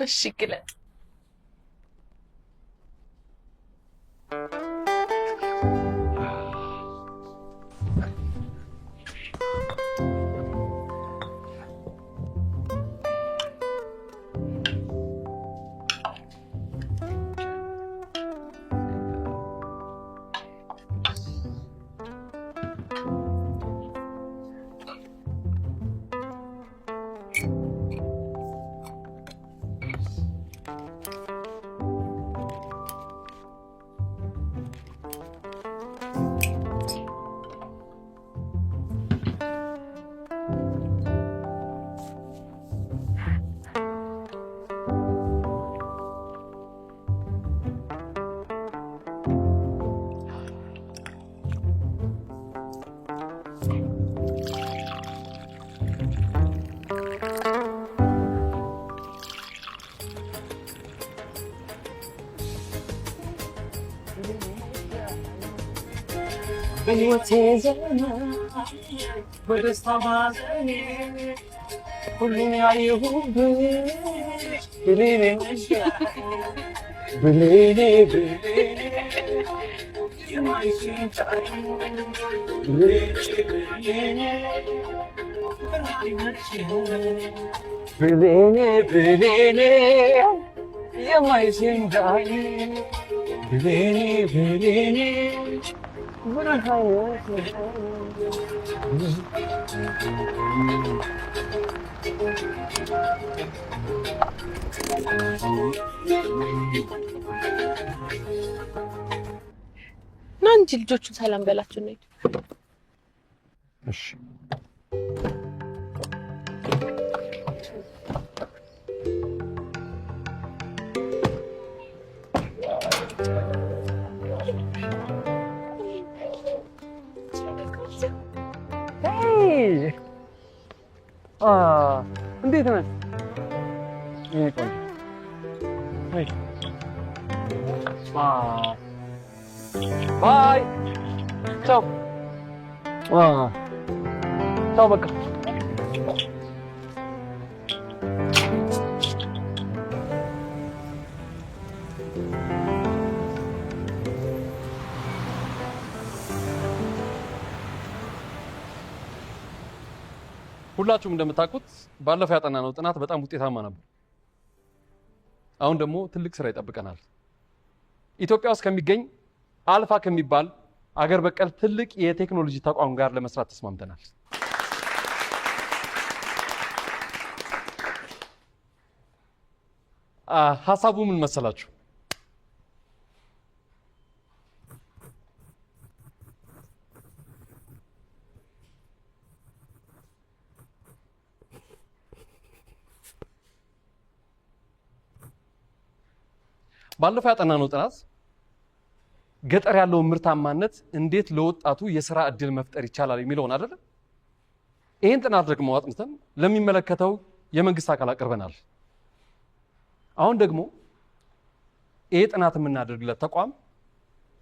እሺ ግለጥ። በህይወቴ ዘመን በደስታ ባዘኔ ሁሉን ያየሁብሽ ብሌኔ ነሽ ብሌኔ የማይሽንቻይ ብሌኔ ብሌኔ የማይሽንቻይ ብሌኔ ብሌኔ ናንጂ ልጆቹን ሰላም በላችሁ ነው። እሺ እንዴት ነህ? ይሄ ቆንጆ አይ ባይ ቻው ቻው በቃ ሁላችሁም እንደምታውቁት ባለፈው ያጠናነው ጥናት በጣም ውጤታማ ነበር። አሁን ደግሞ ትልቅ ስራ ይጠብቀናል። ኢትዮጵያ ውስጥ ከሚገኝ አልፋ ከሚባል አገር በቀል ትልቅ የቴክኖሎጂ ተቋም ጋር ለመስራት ተስማምተናል። ሀሳቡ ምን መሰላችሁ? ባለፈው ያጠናነው ጥናት ገጠር ያለውን ምርታማነት እንዴት ለወጣቱ የሥራ ዕድል መፍጠር ይቻላል የሚለውን አይደል? ይህን ጥናት ደግሞ አጥንተን ለሚመለከተው የመንግስት አካል አቅርበናል። አሁን ደግሞ ይሄ ጥናት የምናደርግለት ተቋም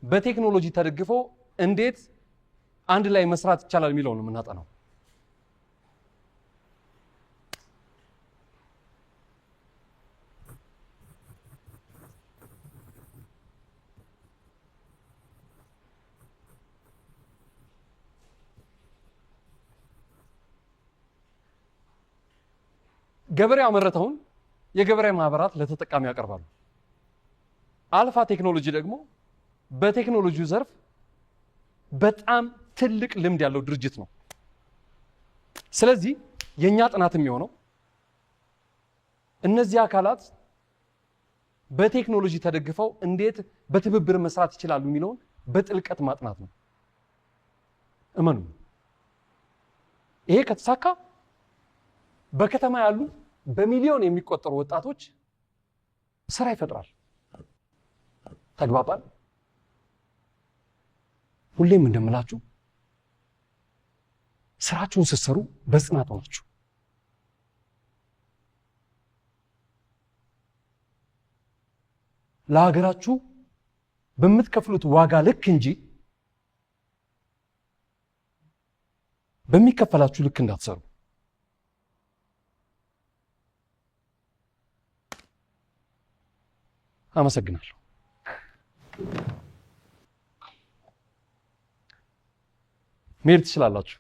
በቴክኖሎጂ ተደግፎ እንዴት አንድ ላይ መስራት ይቻላል የሚለውን ነው የምናጠናው። ገበሬው ያመረተውን የገበሬ ማህበራት ለተጠቃሚ ያቀርባሉ። አልፋ ቴክኖሎጂ ደግሞ በቴክኖሎጂው ዘርፍ በጣም ትልቅ ልምድ ያለው ድርጅት ነው። ስለዚህ የኛ ጥናት የሚሆነው እነዚህ አካላት በቴክኖሎጂ ተደግፈው እንዴት በትብብር መስራት ይችላሉ የሚለውን በጥልቀት ማጥናት ነው። እመኑ፣ ይሄ ከተሳካ በከተማ ያሉ በሚሊዮን የሚቆጠሩ ወጣቶች ስራ ይፈጥራል። ተግባባን? ሁሌም እንደምላችሁ ስራችሁን ስትሰሩ በጽናት ሆናችሁ ለሀገራችሁ በምትከፍሉት ዋጋ ልክ እንጂ በሚከፈላችሁ ልክ እንዳትሰሩ። አመሰግናለሁ። መሄድ ትችላላችሁ።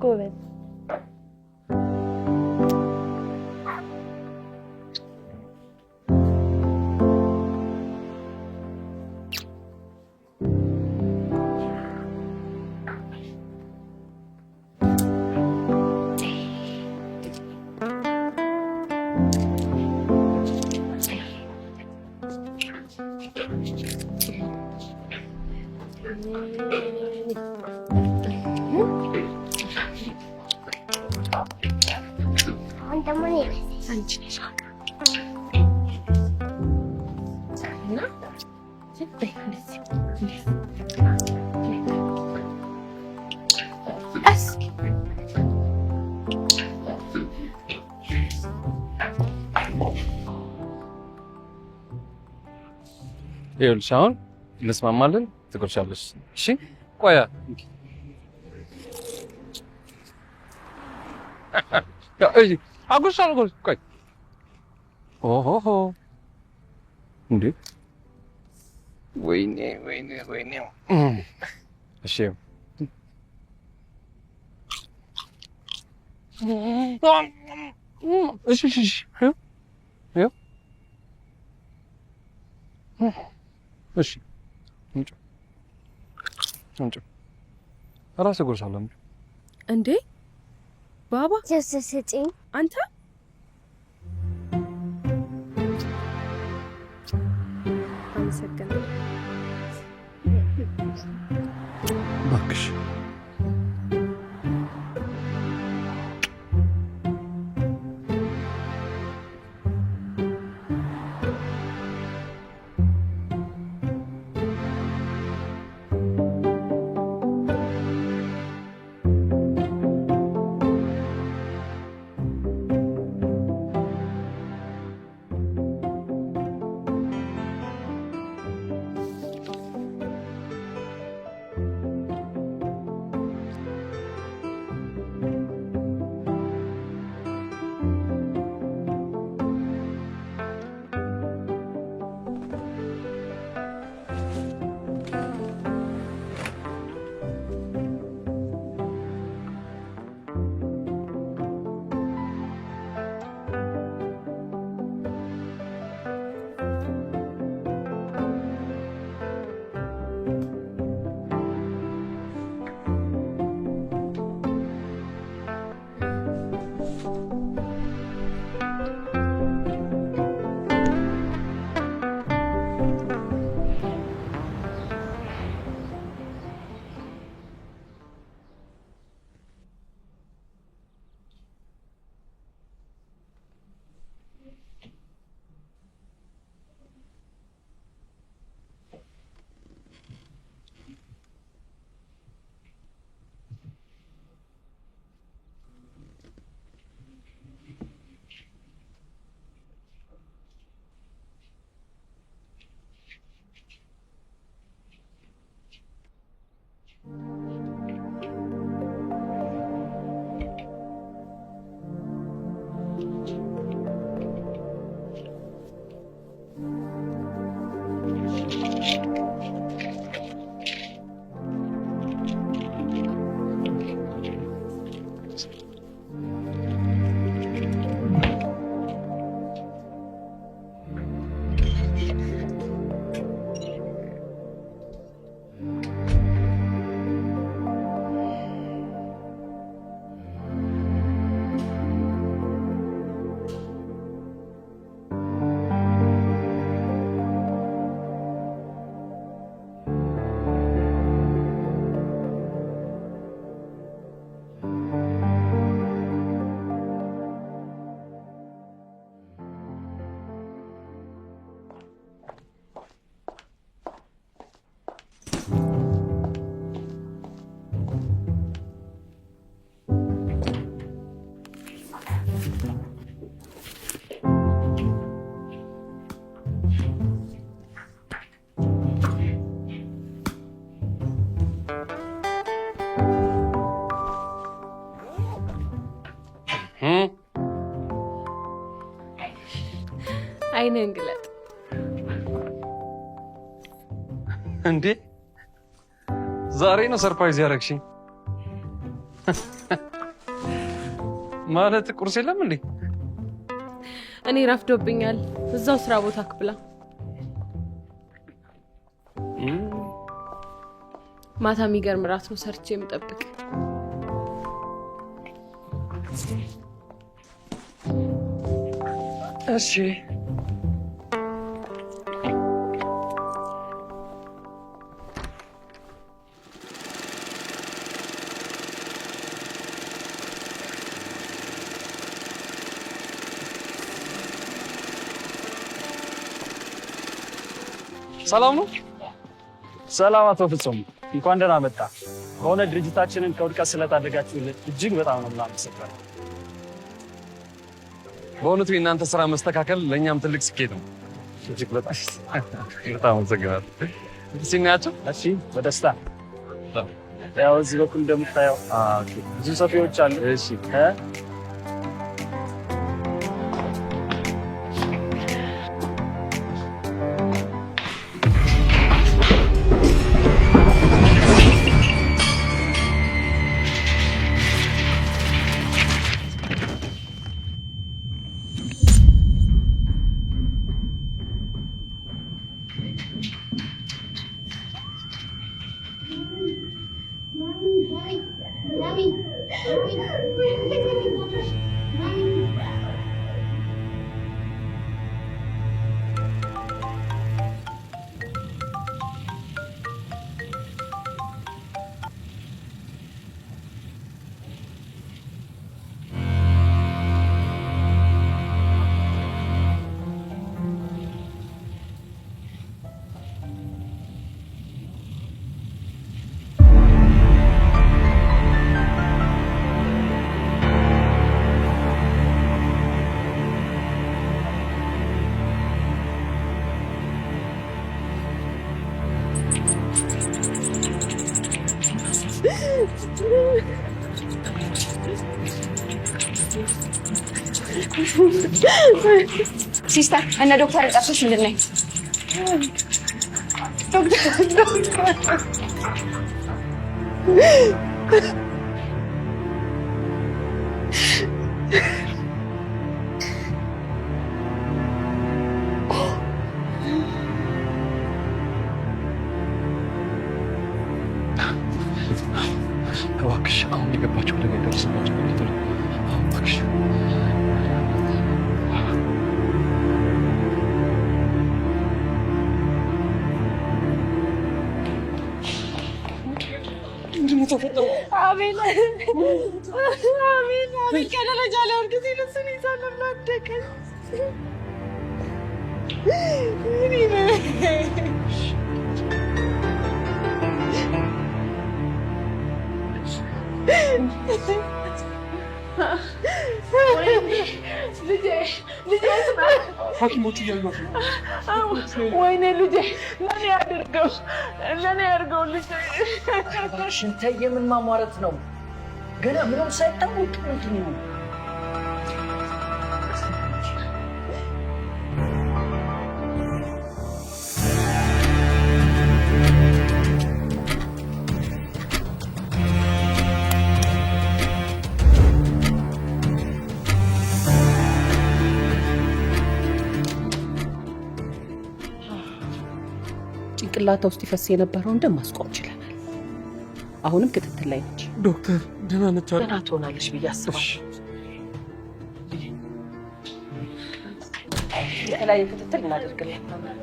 ጎበዝ ይኸውልሽ አሁን እንስማማለን፣ ትጎርሻለሽ። እሺ ቆያ እሺ አጎርሻለሁ። ቆይ ኦሆሆ እንዴ! ወይኔ ወይኔ ወይኔ! እሺ እሺ እሺ እሺ እንጭ ራስ ጎርሳለሁ እንዴ ባባ ጀሰሰጪኝ አንተ አመሰግናለሁ። እባክሽ አይንህን ግለጥ። እንዴ ዛሬ ነው ሰርፕራይዝ ያደረግሽኝ? ማለት ቁርስ የለም እንዴ? እኔ ረፍዶብኛል። እዛው ስራ ቦታ ክብላ። ማታ የሚገርም ራት ነው ሰርቼ የምጠብቅ። እሺ ሰላም ነው? ሰላም አቶ ፍጹም፣ እንኳን ደህና መጣ። በሆነ ድርጅታችንን ከውድቀት ስለታደጋችሁልን እጅግ በጣም ነው የምናመሰግነው። በእውነቱ የእናንተ ስራ መስተካከል ለእኛም ትልቅ ስኬት ነው። እጅግ በጣም አመሰግናለሁ። ሲናያቸው እሺ፣ በደስታ ያው እዚህ በኩል እንደምታየው ብዙ ሰፊዎች አሉ። እሺ ሲስተር እነ ዶክተር ጠርቶሽ እንድናይ። እባክሽ አሁን የገባቸው ነገር ደርስባቸው እባክሽ። አቤል ከደረጃ ላይ ወርቅ ሲልስን ይዛለና አደቀ። ሐኪሞቹ እያዩት ነው። ወይኔ ልጄ ለኔ ያድርገው ልጄ። ሽንተ የምን ማሟረት ነው? ገና ምንም ሳይታወቅ ምንድን ነው? ጭንቅላታ ውስጥ ይፈስ የነበረውን ደም ማስቆም ችለናል። አሁንም ክትትል ላይ ነች። ዶክተር ደህና ነች? ደህና ትሆናለች ብዬ አስባለሁ። የተለያየ ክትትል እናደርግላታለን።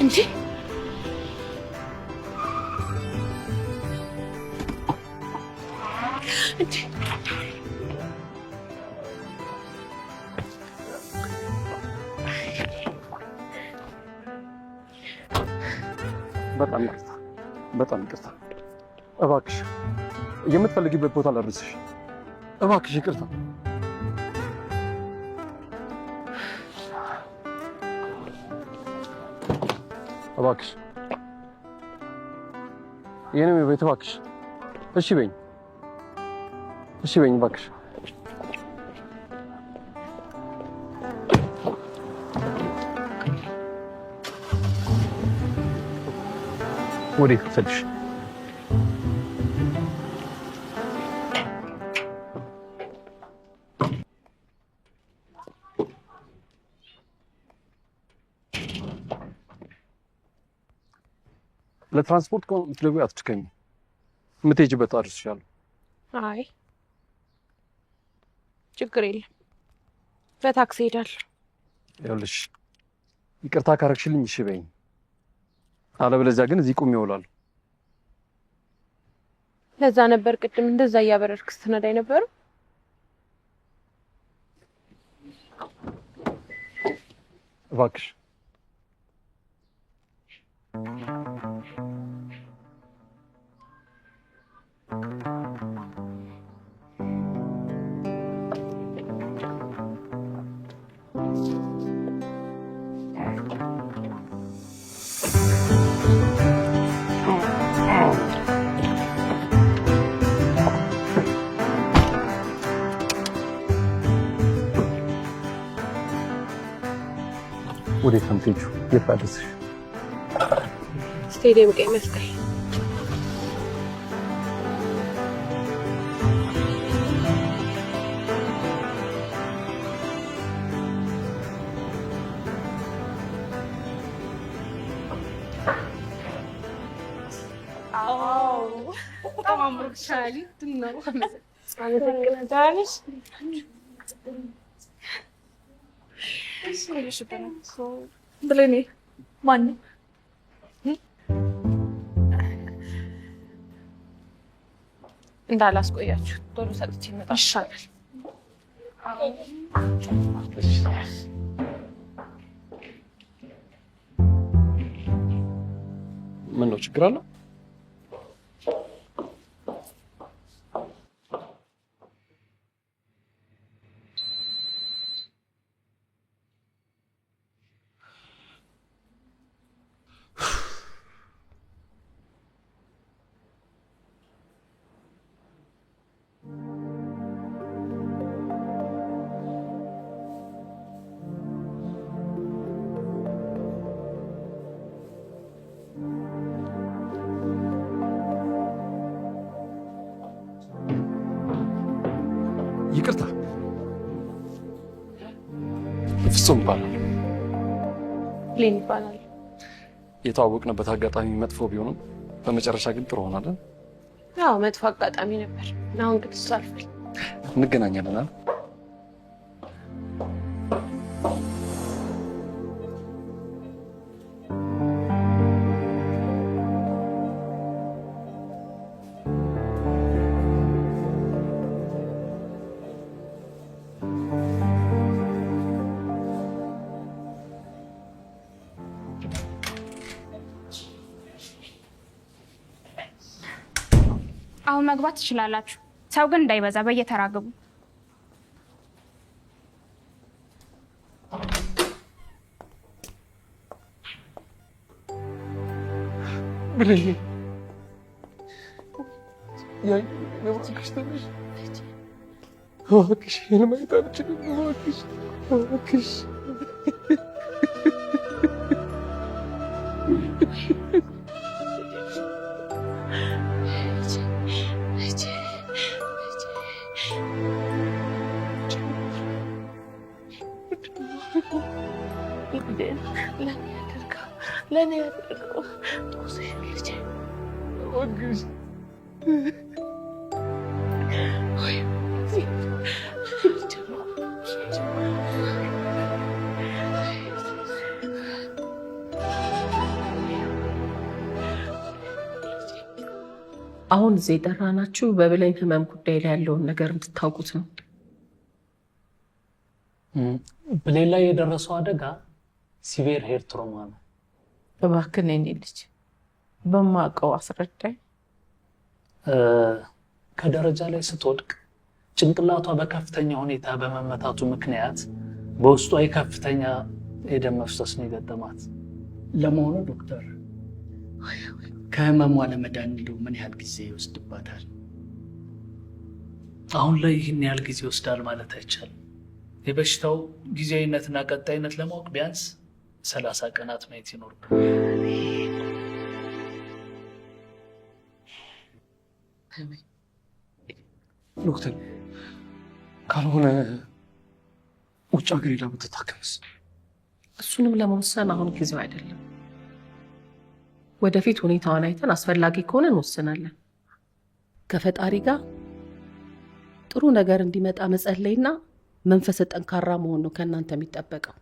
እንጂ በጣም ይቅርታ። እባክሽ የምትፈልጊበት ቦታ ላድርስሽ። እባክሽ ይቅርታ። እባክሽ የኔ ቤት እባክሽ። እሺ በይኝ እባክሽ። ወዴት ትሰድሽ? ለትራንስፖርት ከሆነ የምትደውይ አትችከኝ። የምትሄጂበት አድርስሻለሁ። አይ ችግር የለም፣ በታክሲ ሄዳለሁ። ይኸውልሽ ይቅርታ ካረግሽልኝ እሺ በይኝ፣ አለበለዚያ ግን እዚህ ቁሜ እውላለሁ። ለዛ ነበር ቅድም እንደዛ እያበረርክ ስትነዳኝ ነበር። እባክሽ ወዴት ነው የምትሄጂው? የት ላድርስሽ? ስቴዲየም ቀይ መስቀል። በጣም አምሮብሻል። ብለኔ ማነው? እንዳላስቆያችሁ ቶሎ ሰጥቼ እመጣለሁ። ይሻላል። ምን ነው ችግር አለ? ይቅርታ። ፍጹም ይባላል። ሌን ይባላል። የተዋወቅንበት አጋጣሚ መጥፎ ቢሆንም በመጨረሻ ግን ጥሩ ሆናለን። ያው መጥፎ አጋጣሚ ነበር። አሁን ግን እሱ አልፏል። እንገናኛለን አይደል? አሁን መግባት ትችላላችሁ። ሰው ግን እንዳይበዛ በየተራ ግቡ። ብለኝ ያይ እባክሽ ተነሽ፣ እባክሽ ማየት አልችልም፣ እባክሽ ለኔ ያደርገው ልጄ እባክሽ አሁን እዚህ የጠራናችሁ በብሌን ህመም ጉዳይ ላይ ያለውን ነገር እንድታውቁት ነው። ብሌን ላይ የደረሰው አደጋ ሲቪር ሄድ ትሮማ ነው። እባክህ ነኝ ልጅ በማውቀው አስረዳኝ። ከደረጃ ላይ ስትወድቅ ጭንቅላቷ በከፍተኛ ሁኔታ በመመታቱ ምክንያት በውስጧ የከፍተኛ የደም መፍሰስ ነው የገጠማት። ለመሆኑ ዶክተር ከህመሟ ለመዳን እንደው ምን ያህል ጊዜ ይወስድባታል? አሁን ላይ ይህን ያህል ጊዜ ይወስዳል ማለት አይቻልም። የበሽታው ጊዜያዊነትና ቀጣይነት ለማወቅ ቢያንስ 30 ቀናት ማየት ይኖርብናል። ዶክተር ካልሆነ ውጭ ሀገር ሄዳ ብትታከምስ? እሱንም ለመወሰን አሁን ጊዜው አይደለም። ወደፊት ሁኔታዋን አይተን አስፈላጊ ከሆነ እንወስናለን። ከፈጣሪ ጋር ጥሩ ነገር እንዲመጣ መጸለይና መንፈሰ ጠንካራ መሆን ነው ከእናንተ የሚጠበቀው።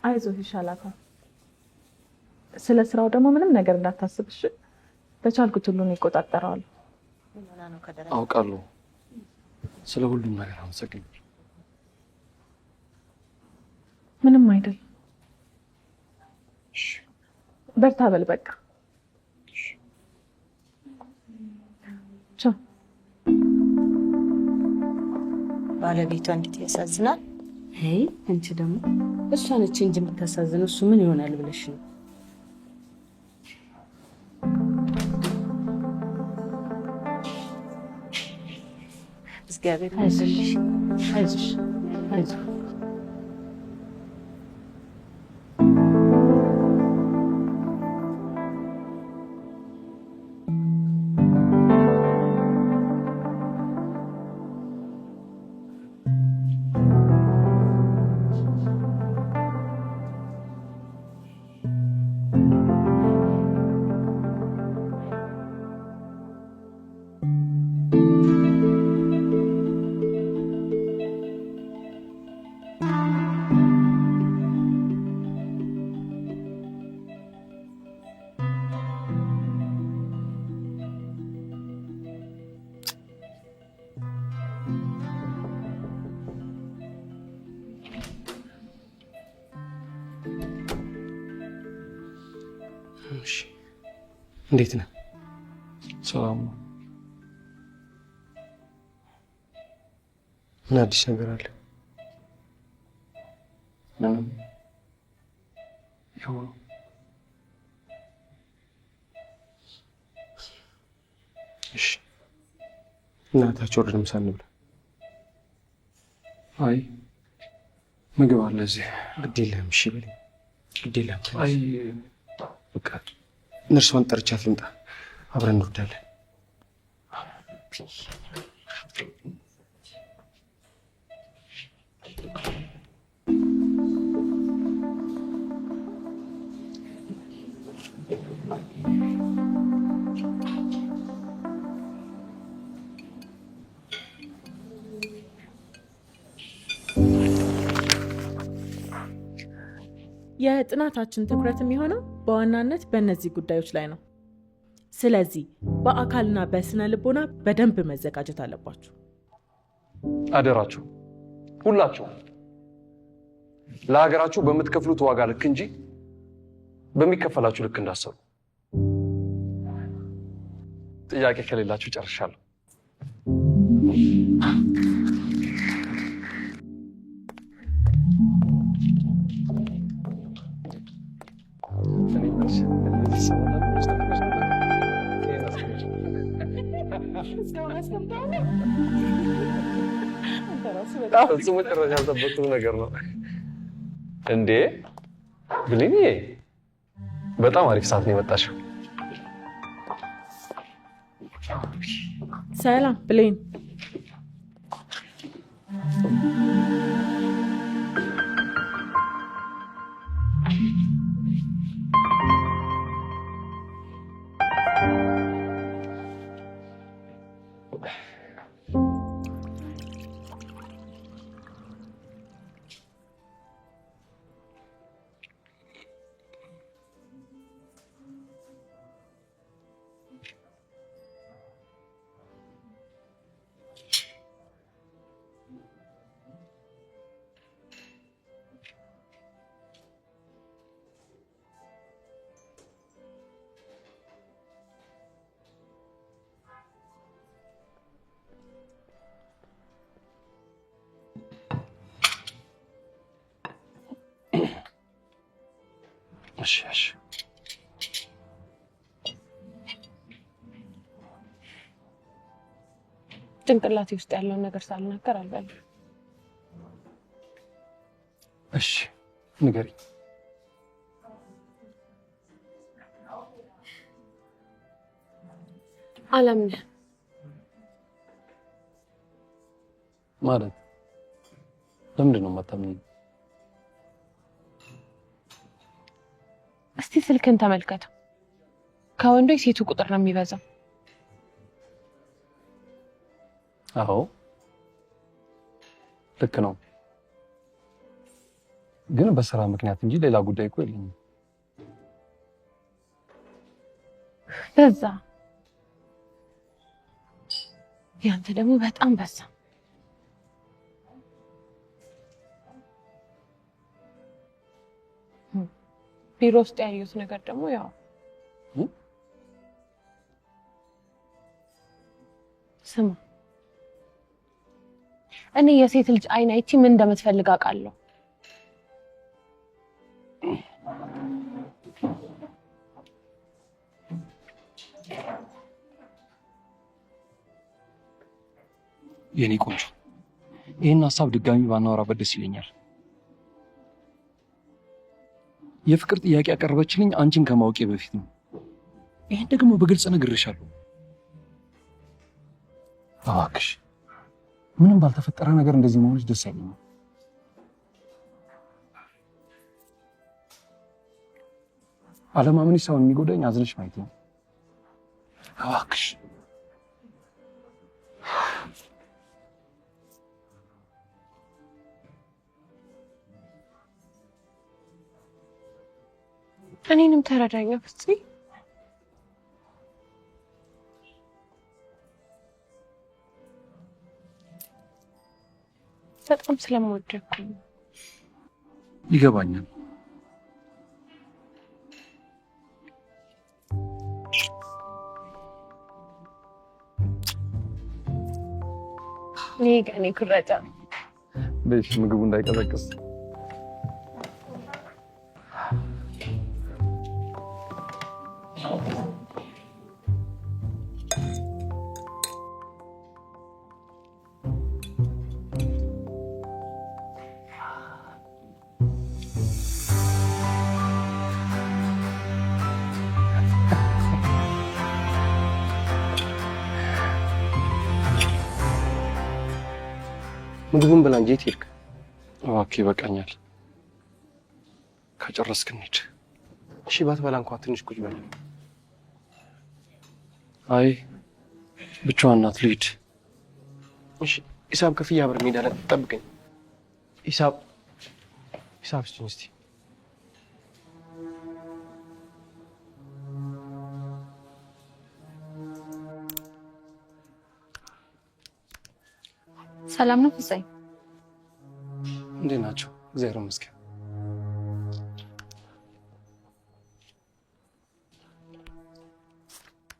አይዞህ ይሻላል። ስለ ስራው ደግሞ ምንም ነገር እንዳታስብሽ። በቻልኩት ሁሉን ይቆጣጠራል። አውቃለሁ። ስለ ሁሉም ነገር አመሰግናለሁ። ምንም አይደል። በርታ በል በቃ። ቻው። ባለቤቷ እንዴት ያሳዝናል። አይ አንቺ ደግሞ እሷ ነች እንጂ የምታሳዝነው እሱ ምን ይሆናል ብለሽ ነው? እግዚአብሔር አይዞሽ አይዞሽ አይዞሽ። እንዴት ነህ? ሰላም ነው። ምን አዲስ ነገር አለ? ምንም። ያው እሺ፣ እናታቸው ወደ ምሳ እንብላ። አይ ምግብ አለ እዚህ። ግድ የለህም። እሺ በለኝ። ግድ የለህም። አይ በቃ ነርሷን ጠርቻት ልምጣ፣ አብረን እንወርዳለን። የጥናታችን ትኩረት የሚሆነው በዋናነት በእነዚህ ጉዳዮች ላይ ነው። ስለዚህ በአካልና በስነ ልቦና በደንብ መዘጋጀት አለባችሁ። አደራችሁ ሁላችሁ ለሀገራችሁ በምትከፍሉት ዋጋ ልክ እንጂ በሚከፈላችሁ ልክ እንዳሰሩ። ጥያቄ ከሌላችሁ ጨርሻለሁ። እሱ መጨረሻ ያልጠበቅኩት ነገር ነው እንዴ ብሌኒ። በጣም አሪፍ ሰዓት ነው የመጣሽው። ሰላም ብሌን። እሺ ጭንቅላቴ ውስጥ ያለውን ነገር ሳልናገር አልበላም። እሺ ንገሪኝ። አላምንህም ማለት ለምንድን ነው የማታምኚኝ? እስቲ ስልክን ተመልከተው። ከወንዶች ሴቱ ቁጥር ነው የሚበዛው። አዎ ልክ ነው፣ ግን በስራ ምክንያት እንጂ ሌላ ጉዳይ እኮ የለኝም። በዛ ያንተ ደግሞ በጣም በዛ። ቢሮ ውስጥ ያየሁት ነገር ደግሞ ያው ስማ፣ እኔ የሴት ልጅ አይን አይቼ ምን እንደምትፈልግ አውቃለሁ። የኔ ቆንጆ ይህን ሀሳብ ድጋሚ ባናወራበት ደስ ይለኛል። የፍቅር ጥያቄ ያቀረበችልኝ አንቺን ከማወቄ በፊት ነው። ይህን ደግሞ በግልጽ ነግሬሻለሁ። እባክሽ ምንም ባልተፈጠረ ነገር እንደዚህ መሆንሽ ደስ አይለኝም። አለማመንሽ ሰውን የሚጎዳኝ አዝነሽ ማየት ነው። እባክሽ እኔንም ተረዳኝ ፍፄ። በጣም ስለምወደው ይገባኛል። ይሄ ከኔ ኩረጃ በሽ ምግቡ እንዳይቀዘቅዝ ምግቡን ብላ እንጂ የት ሄድክ? እባክህ ይበቃኛል። ከጨረስክ እንሂድ። እሺ ባትበላ እንኳን ትንሽ ቁጭ በል። አይ ብቻዋን ናት፣ ልሂድ። እሺ ሂሳብ ከፍዬ አብረን እንሄዳለን። ጠብቀኝ። ሂሳብ ስጭኝ እስቲ። ሰላም ነው ፍፄ? እንዴት ናቸው? እግዚአብሔር ይመስገን።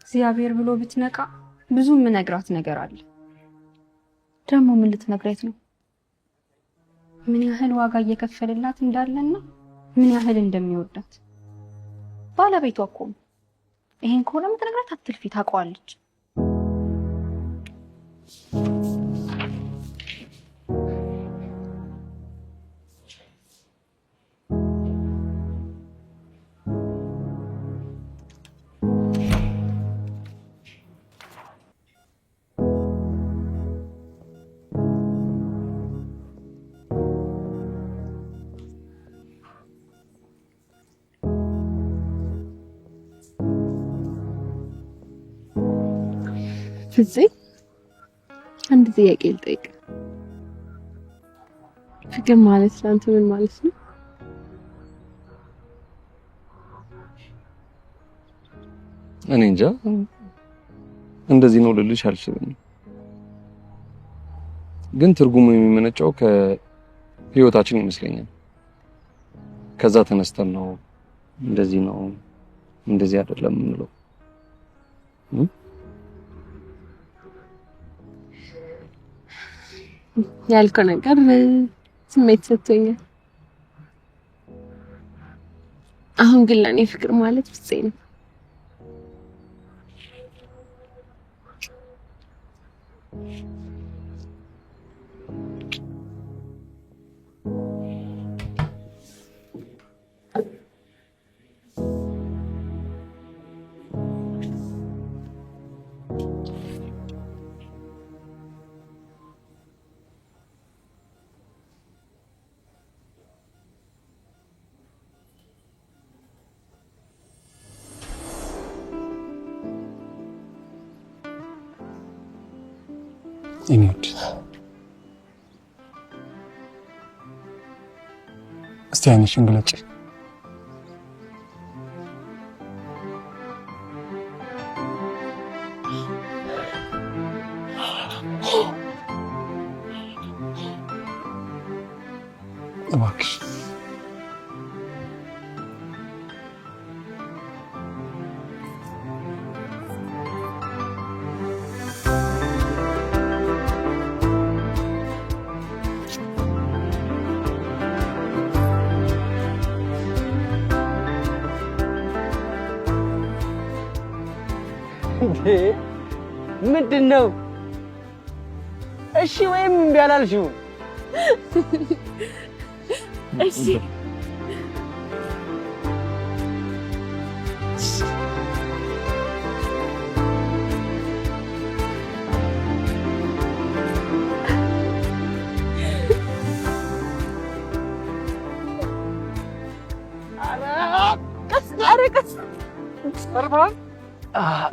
እግዚአብሔር ብሎ ብትነቃ ብዙ የምነግራት ነገር አለ። ደግሞ ምን ልትነግራት ነው? ምን ያህል ዋጋ እየከፈለላት እንዳለና ምን ያህል እንደሚወዳት ባለቤቷ እኮ ነው። ይሄን ከሆነ የምትነግራት አትልፊ፣ ታውቀዋለች። ፍፄ አንድ ጥያቄ ልጠይቅ። ፍቅር ማለት ለአንተ ምን ማለት ነው? እኔ እንጃ እንደዚህ ነው ልልሽ አልችልም። ግን ትርጉሙ የሚመነጨው ከህይወታችን ይመስለኛል። ከዛ ተነስተን ነው እንደዚህ ነው እንደዚህ አይደለም የምንለው። ያልከው ነገር ስሜት ሰጥቶኛል። አሁን ግን ለኔ ፍቅር ማለት ፍፄ ነው። ኢኒድ እስቲ አይንሽን ግለጪ። እባክሽ ምንድነው? እሺ ወይም እምቢ አላልሽውም? እሺ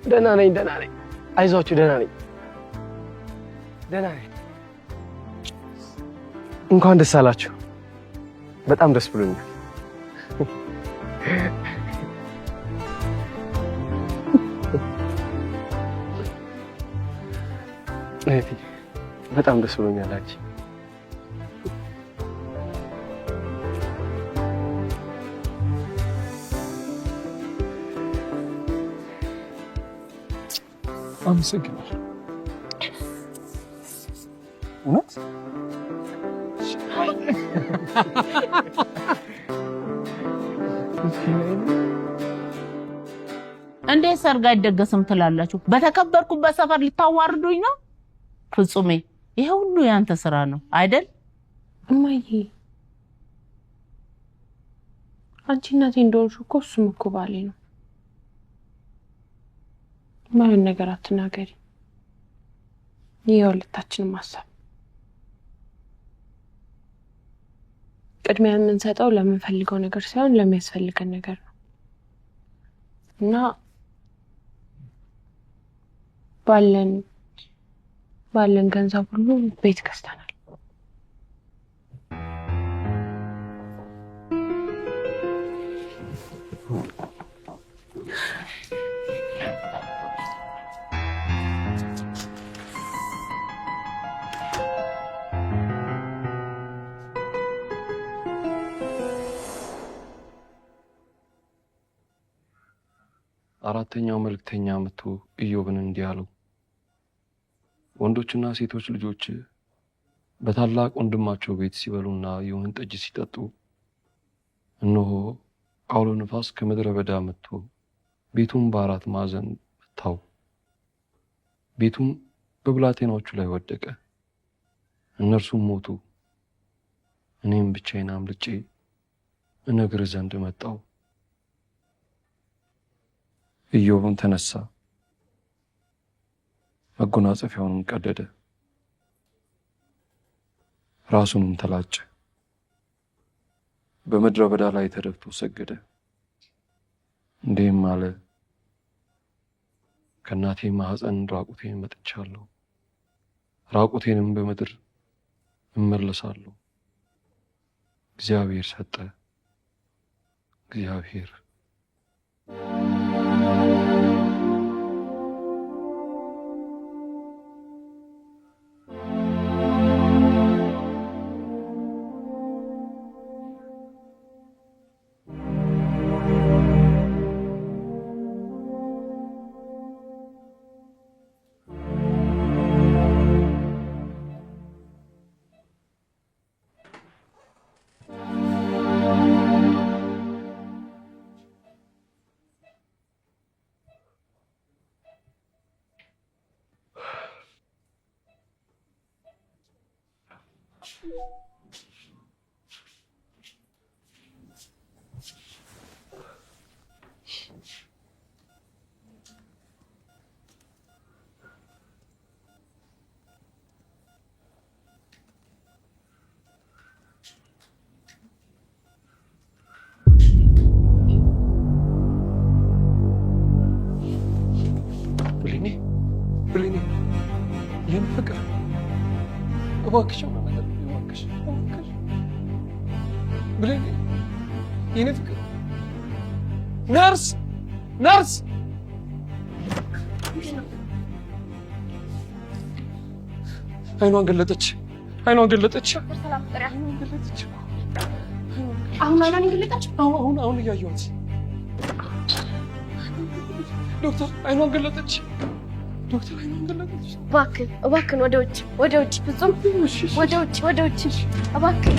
ደህና ነኝ። አይዟችሁ፣ ደህና ነኝ። እንኳን ደስ አላችሁ። በጣም ደስ ብሎኛል። እህቴ በጣም ደስ ብሎኛል። አንቺ አመሰግናለሁ። እውነት እንዴት ሰርግ አይደገስም ትላላችሁ? በተከበርኩበት ሰፈር ልታዋርዱኝ ነው? ፍጹሜ ይሄ ሁሉ ያንተ ስራ ነው አይደል? እማዬ አንቺ እናቴ እንደሆንሽ እኮ እሱም እኮ ባሌ ነው። ማን ነገር አትናገሪ። የሁለታችንም ሀሳብ ቅድሚያ የምንሰጠው ለምንፈልገው ነገር ሳይሆን ለሚያስፈልገን ነገር ነው እና ባለን ገንዘብ ሁሉ ቤት ገዝተናል። አራተኛው መልእክተኛ መጥቶ ኢዮብን እንዲህ አለው፣ ወንዶችና ሴቶች ልጆች በታላቅ ወንድማቸው ቤት ሲበሉና የወይን ጠጅ ሲጠጡ እነሆ አውሎ ነፋስ ከምድረ በዳ መጥቶ ቤቱን በአራት ማዕዘን መታው። ቤቱም በብላቴናዎቹ ላይ ወደቀ፣ እነርሱም ሞቱ። እኔም ብቻዬን አምልጬ እነግርህ ዘንድ መጣሁ። ኢዮብም ተነሳ፣ መጎናጸፊያውንም ቀደደ፣ ራሱንም ተላጨ፣ በምድረ በዳ ላይ ተደፍቶ ሰገደ። እንዲህም አለ፣ ከእናቴ ማኅፀን ራቁቴን መጥቻለሁ፣ ራቁቴንም በምድር እመለሳለሁ። እግዚአብሔር ሰጠ፣ እግዚአብሔር ብሌኔ የኔ ፍቅር እባክሽ እባክሽ ብሌኔ የኔ ፍቅር ነርስ አይኗን ገለጠች አሁን አይኗን ገለጠች። አሁን እያየኋት ዶክተር አይኗን ገለጠች። እባክህን ወደ ውጭ ፍጹም ወደ ውጭ እባክህን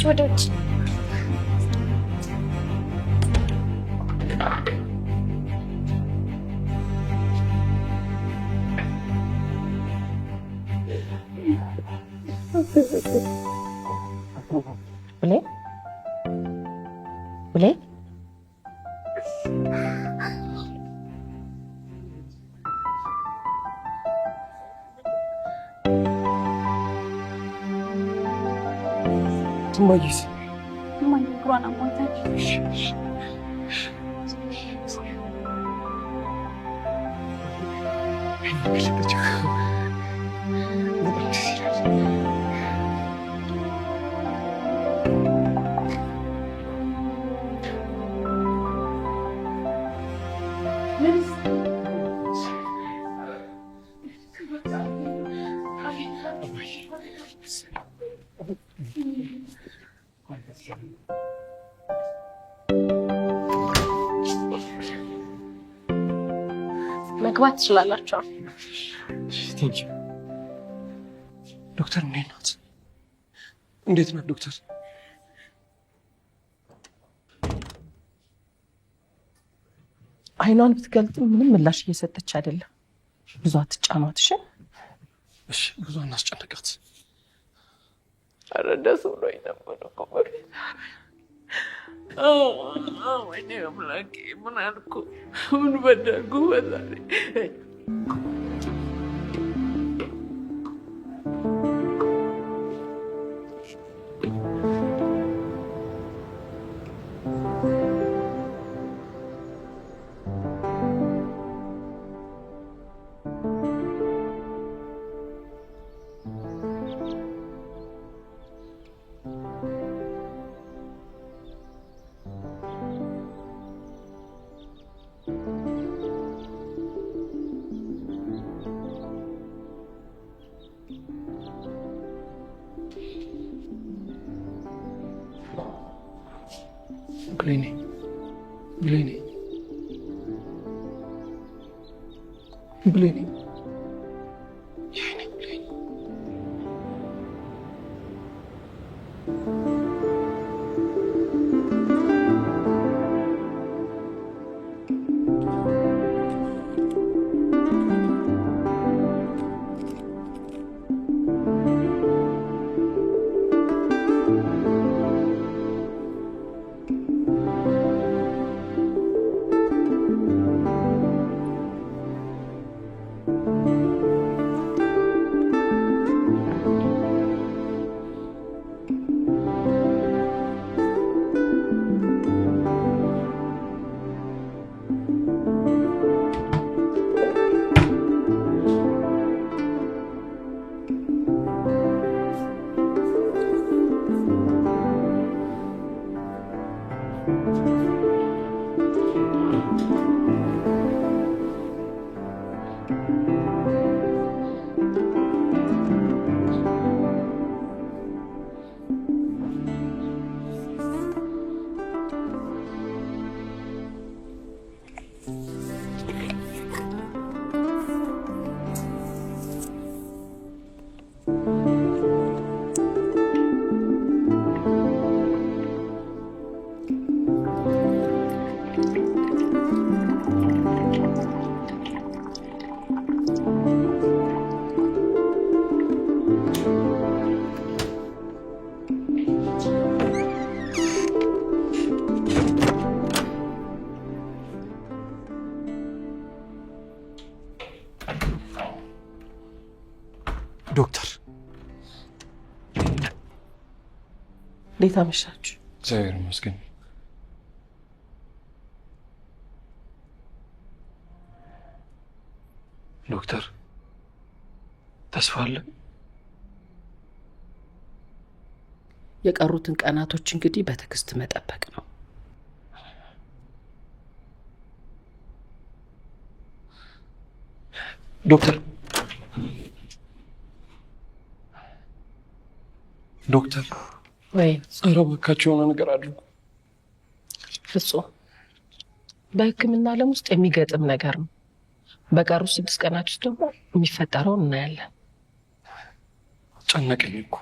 ወደ ውጭ ብሌን እማዬስ እማዬ እግሯን አሟታል። መግባት ትችላላችሁ። ዶክተር እንዴት ናት? እንዴት ናት ዶክተር? አይኗን ብትገልጥም ምንም ምላሽ እየሰጠች አይደለም። ብዙ አትጫኗት። እሺ ብዙ አናስጨንቃት። ኧረ ደስ ብሎኝ ነበር እኮ በፊት። ወይኔ አምላኬ ምን አልኩ? ምን በደልኩ? በዛሬ ብሌኔ ብሌኔ ዶክተር እንዴት አመሻችሁ? እግዚአብሔር ይመስገን። ዶክተር ተስፋ አለ? የቀሩትን ቀናቶች እንግዲህ በትዕግስት መጠበቅ ነው። ዶክተር ዶክተር ወይ ኧረ እባካችሁ የሆነ ነገር አድርጉ። ፍጹም በሕክምና ዓለም ውስጥ የሚገጥም ነገር ነው። በቀሩ 6 ቀናት ውስጥ ደግሞ የሚፈጠረውን እናያለን። ጨነቀኝ እኮ።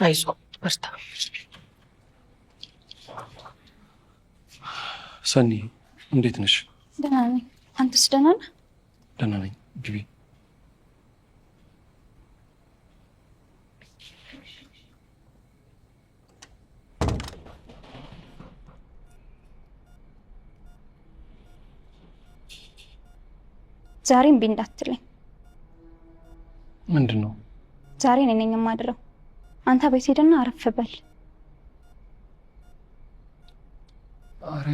አይዞህ በርታ። ሰኒ እንዴት ነሽ? ደህና ነኝ። አንተስ ደህና ነህ? ደህና ነኝ። ግቢ። ዛሬ እምቢ እንዳትለኝ። ምንድን ነው? ዛሬ እኔ ነኝ የማድረው። አንተ ቤት ሄደና አረፍ በል። አረ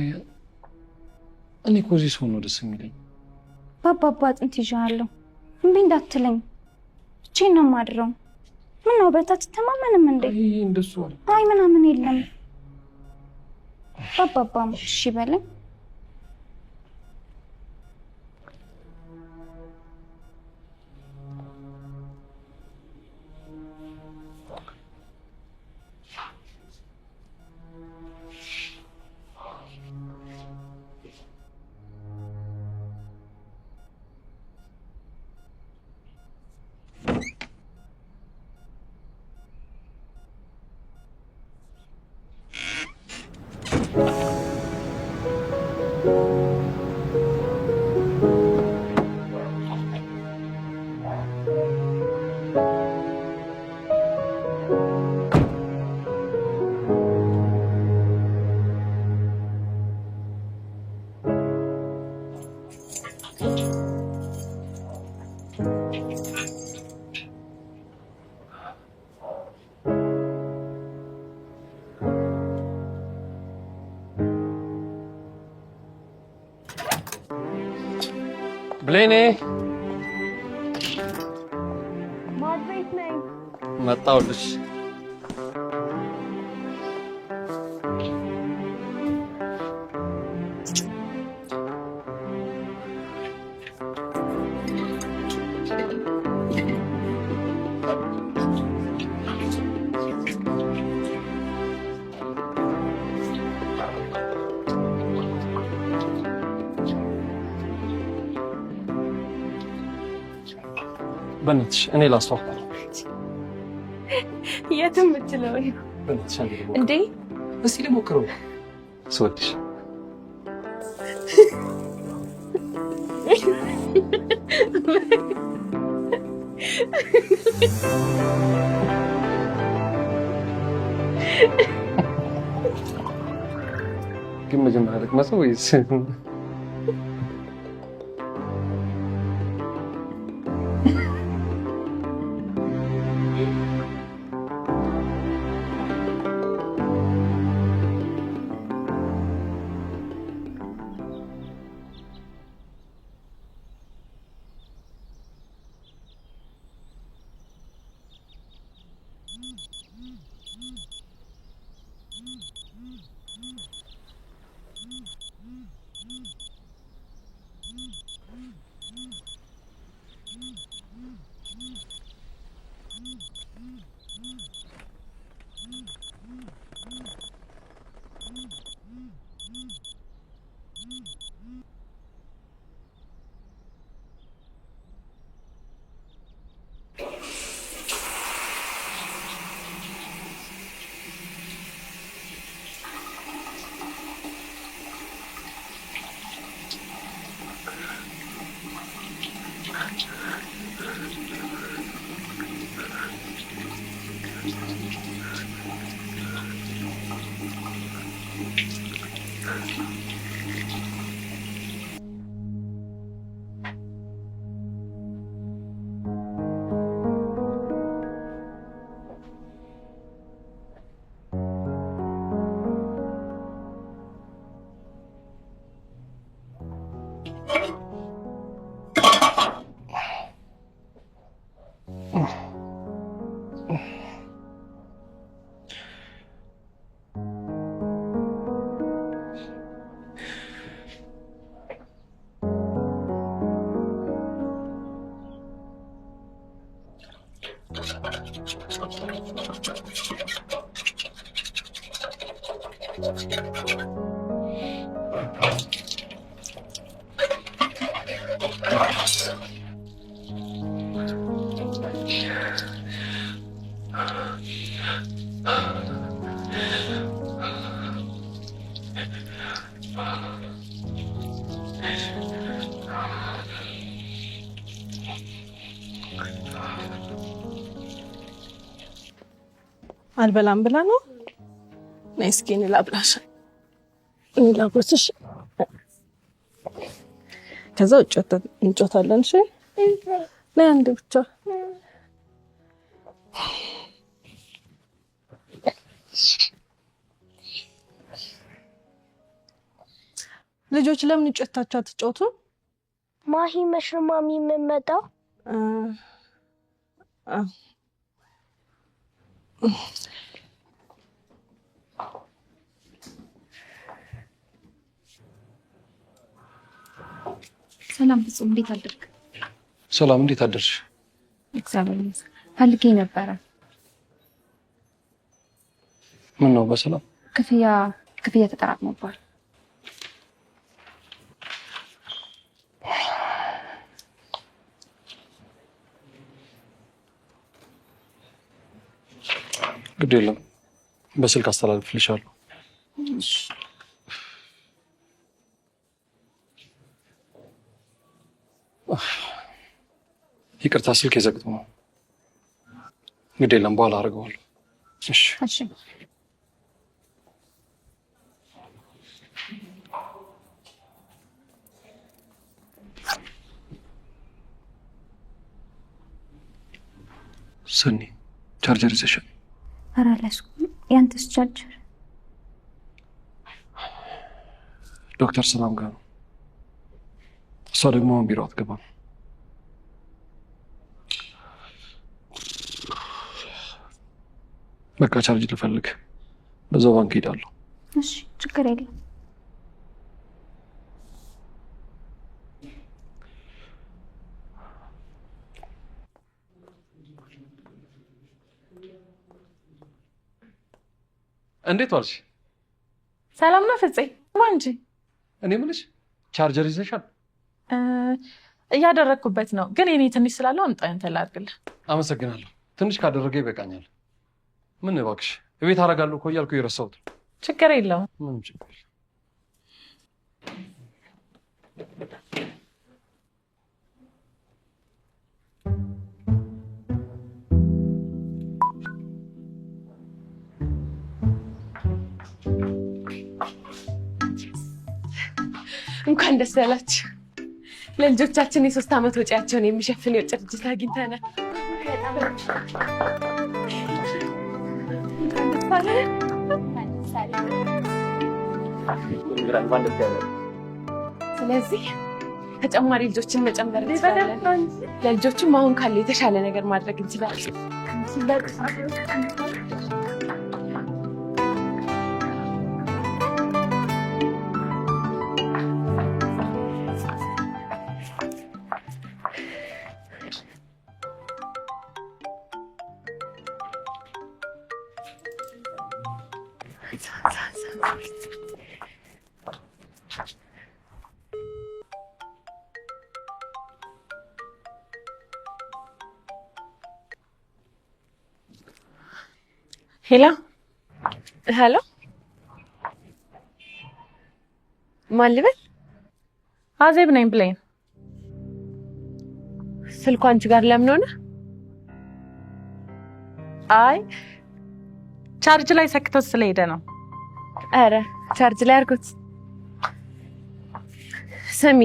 እኔ እኮ እዚህ ሰው ነው ደስ የሚለኝ። ባባባ አጥንት ይዣለሁ። እምቢ እንዳትለኝ። ብቻዬን ነው የማድረው። ምን ነው በርታ ትተማመንም እንዴ? እንደሱ አይ ምናምን የለም። ባባባም እሺ በለኝ። ብሌኔ ማድቤት ነኝ። መጣሁልሽ። በእናትሽ እኔ ላስተዋውቅ። የትም ብትለው በእናትሽ እንዴ እስቲ ልሞክረው። ስወድሽ ግን መጀመሪያ ልቅመሰው ወይስ? አልበላም ብላ ነው። ነይ እስኪ ላብላሽ፣ ላብላሽ። ከዛ እንጮታለን። እሺ ነይ አንዴ ብቻ። ልጆች ለምን እንጨታችሁ አትጫወቱ? ማሂ መሽማሚ የምመጣው ሰላም ፍጹም፣ እንዴት አደርክ? ሰላም፣ እንዴት አደርሽ? እግዚአብሔር ይመስገን። ፈልጌ ነበረ። ምን ነው? በሰላም ክፍያ ተጠራቅሞባል። ግድ የለም፣ በስልክ አስተላልፍልሻለሁ። ይቅርታ፣ ስልክ የዘግቶ ነው። ግድ የለም፣ በኋላ አድርገዋለሁ። እሺ እሺ። ሰኒ፣ ቻርጀር ይዘሻል? ኧረ አልያዝኩም። ያንተስ ቻርጀር? ዶክተር ሰላም ጋር ነው። እሷ ደግሞ ቢሮ አትገባም። በቃ ቻርጅ ልፈልግ፣ በዛው ባንክ ሄዳለሁ። እሺ፣ ችግር የለም። እንዴት ዋልሽ? ሰላም ነው ፍፄ? ዋንጂ እኔ የምልሽ ቻርጀር ይዘሻል? እያደረግኩበት ነው፣ ግን እኔ ትንሽ ስላለው አምጣ እንትን ላድርግልህ። አመሰግናለሁ። ትንሽ ካደረገ ይበቃኛል። ምን እባክሽ እቤት አደርጋለሁ እኮ እያልኩ የረሳሁት። ችግር የለውም። ምንም ችግር እንኳን ደስ ያላችሁ። ለልጆቻችን የ3 ዓመት ወጪያቸውን የሚሸፍን የውጭ ድርጅት አግኝተናል። ስለዚህ ተጨማሪ ልጆችን መጨመር እንችላለን። ለልጆቹም አሁን ካለ የተሻለ ነገር ማድረግ እንችላለን። ሄሎ ሄሎ፣ ማን ልበል? አዜብ ነኝ ብሌን። ስልኩ አንቺ ጋር ለምን ሆነ? አይ ቻርጅ ላይ ሰክቶት ስለሄደ ነው። አረ ቻርጅ ላይ አድርጎት። ስሚ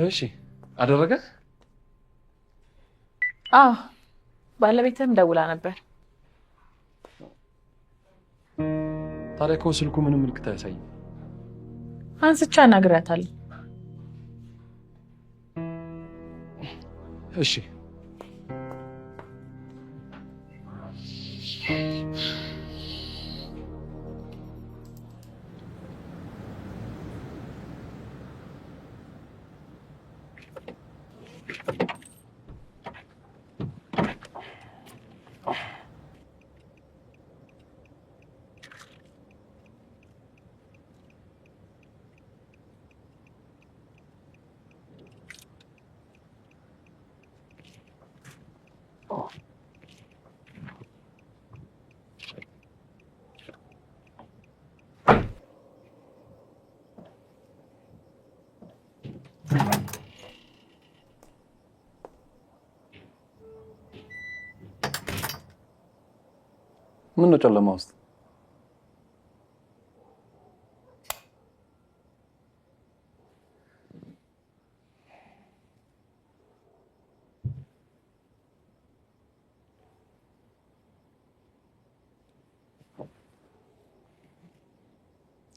እሺ አደረገ? አዎ ባለቤትም ደውላ ነበር። ታዲያ እኮ ስልኩ ምንም ምልክት አያሳይም። አንስቻ አናግራታለሁ። እሺ ምን ነው ጨለማ ውስጥ?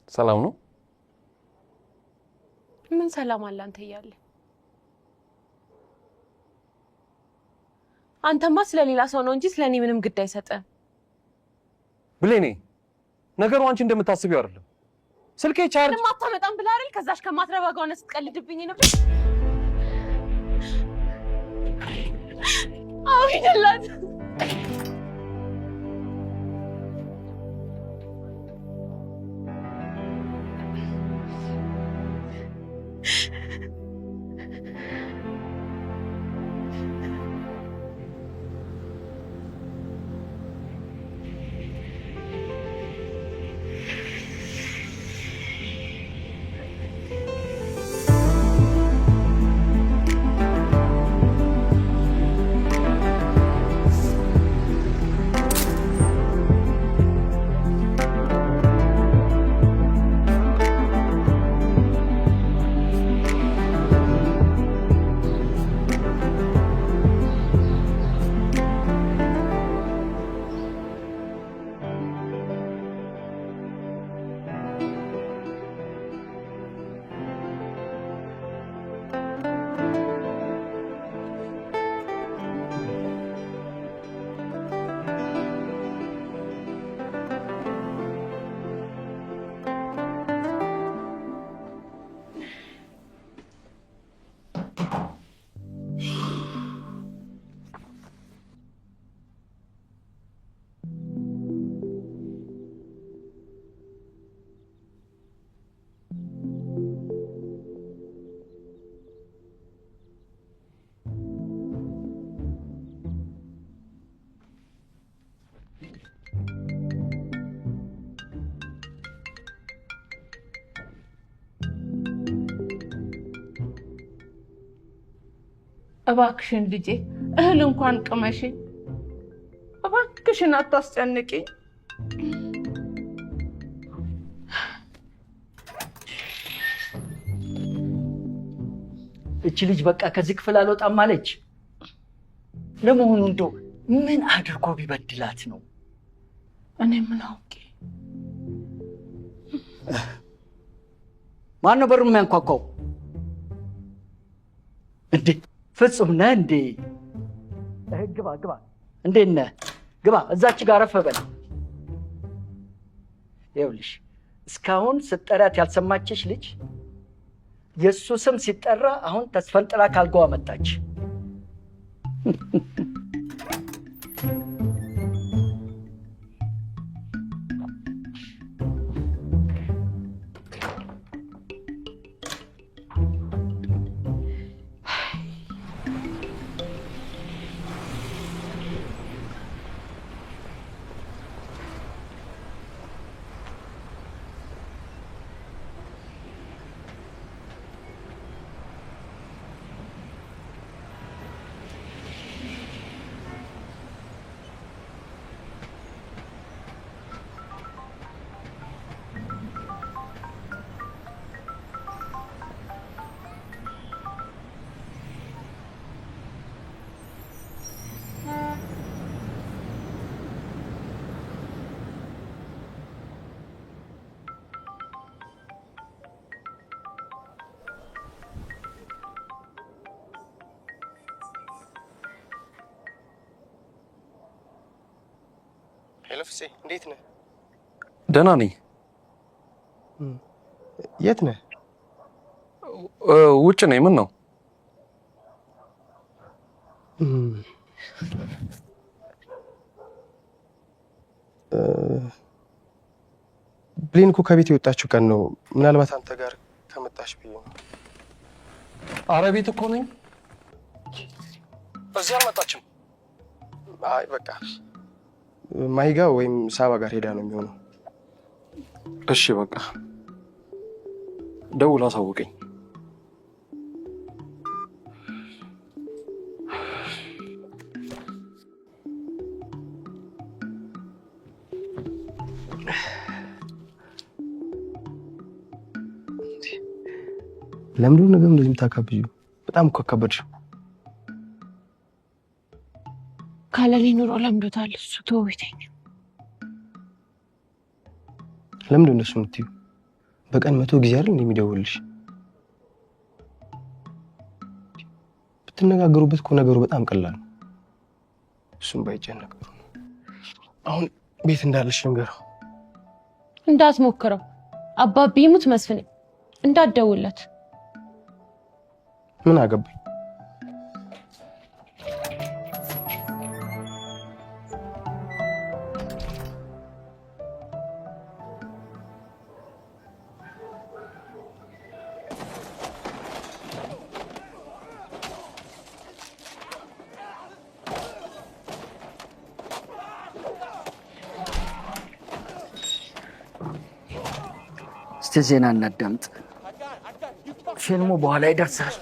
ሰላም ነው? ምን ሰላም አለ አንተ እያለ? አንተማ ስለሌላ ሰው ነው እንጂ ስለኔ ምንም ግድ አይሰጥም። ብሌኔ ነገሩ አንቺ እንደምታስቢው አይደለም። ስልኬ ቻርጅ ምንም አታመጣም ብለህ አይደል ከዛሽ ከማትረባ ጋር ሆነህ ስትቀልድብኝ ነበር። አዎ ይደላት እባክሽን ልጄ እህል እንኳን ቅመሽ። እባክሽን አታስጨንቂኝ። እቺ ልጅ በቃ ከዚህ ክፍል አልወጣም አለች። ለመሆኑ እንደው ምን አድርጎ ቢበድላት ነው? እኔ ምን አውቄ። ማን ነው በሩን የሚያንኳኳው? እንዴ ፍጹም ነህ እንዴ? ግባ ግባ። እንዴት ነህ? ግባ። እዛች ጋር አረፍ በል። ይኸውልሽ እስካሁን ስትጠራት ያልሰማችሽ ልጅ የእሱ ስም ሲጠራ አሁን ተስፈንጥራ ካልጋዋ መጣች። ሄሎ ፍፄ፣ እንዴት ነህ? ደህና ነኝ። የት ነህ? ውጭ ነኝ። ምን ነው? ብሌን እኮ ከቤት የወጣችው ቀን ነው። ምናልባት አንተ ጋር ከመጣሽ ብዬ ነው። አረ ቤት እኮ ነኝ። እዚህ አልመጣችም። አይ በቃ ማሂጋ ወይም ሳባ ጋር ሄዳ ነው የሚሆነው። እሺ በቃ ደውል አሳውቀኝ። ለምንድነው ነገሩ እንደዚህ የምታካብጂው? በጣም እኮ አካበድሽው። ካለኔ ኑሮ ለምዶታል እሱ። ተውይተኝ። ለምንድነው እንደሱ የምትይው? በቀን 100 ጊዜ አይደል እንደሚደውልሽ? ብትነጋገሩበት እኮ ነገሩ በጣም ቀላል ነው። እሱም ባይጨነቅ ነው። አሁን ቤት እንዳለሽ ንገረው። እንዳትሞክረው። አባቢ ይሙት መስፍኔ እንዳትደውለት። ምን አገባኝ? እስቲ ዜና እናዳምጥ። ፊልሙ በኋላ ይደርሳል።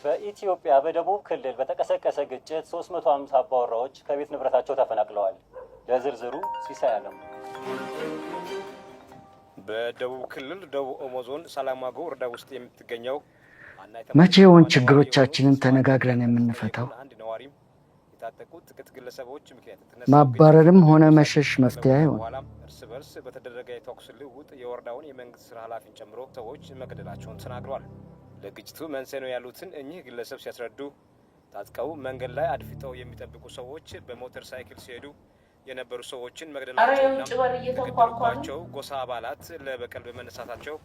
በኢትዮጵያ በደቡብ ክልል በተቀሰቀሰ ግጭት 350 አባወራዎች ከቤት ንብረታቸው ተፈናቅለዋል። ለዝርዝሩ ሲሳይ አለሙ። በደቡብ ክልል ደቡብ ኦሞ ዞን ሰላማጎ ወረዳ ውስጥ የምትገኘው መቼ ይሆን ችግሮቻችንን ተነጋግረን የምንፈታው? ማባረርም ሆነ መሸሽ መፍትሄ አይሆን። እርስ በርስ በተደረገ የተኩስ ልውውጥ የወረዳውን የመንግስት ስራ ኃላፊን ጨምሮ ሰዎች መገደላቸውን ተናግረዋል። ለግጭቱ መንስኤ ነው ያሉትን እኚህ ግለሰብ ሲያስረዱ ታጥቀው መንገድ ላይ አድፍጠው የሚጠብቁ ሰዎች በሞተር ሳይክል ሲሄዱ የነበሩ ሰዎችን መግደላቸውና ጎሳ አባላት ለበቀል በመነሳታቸው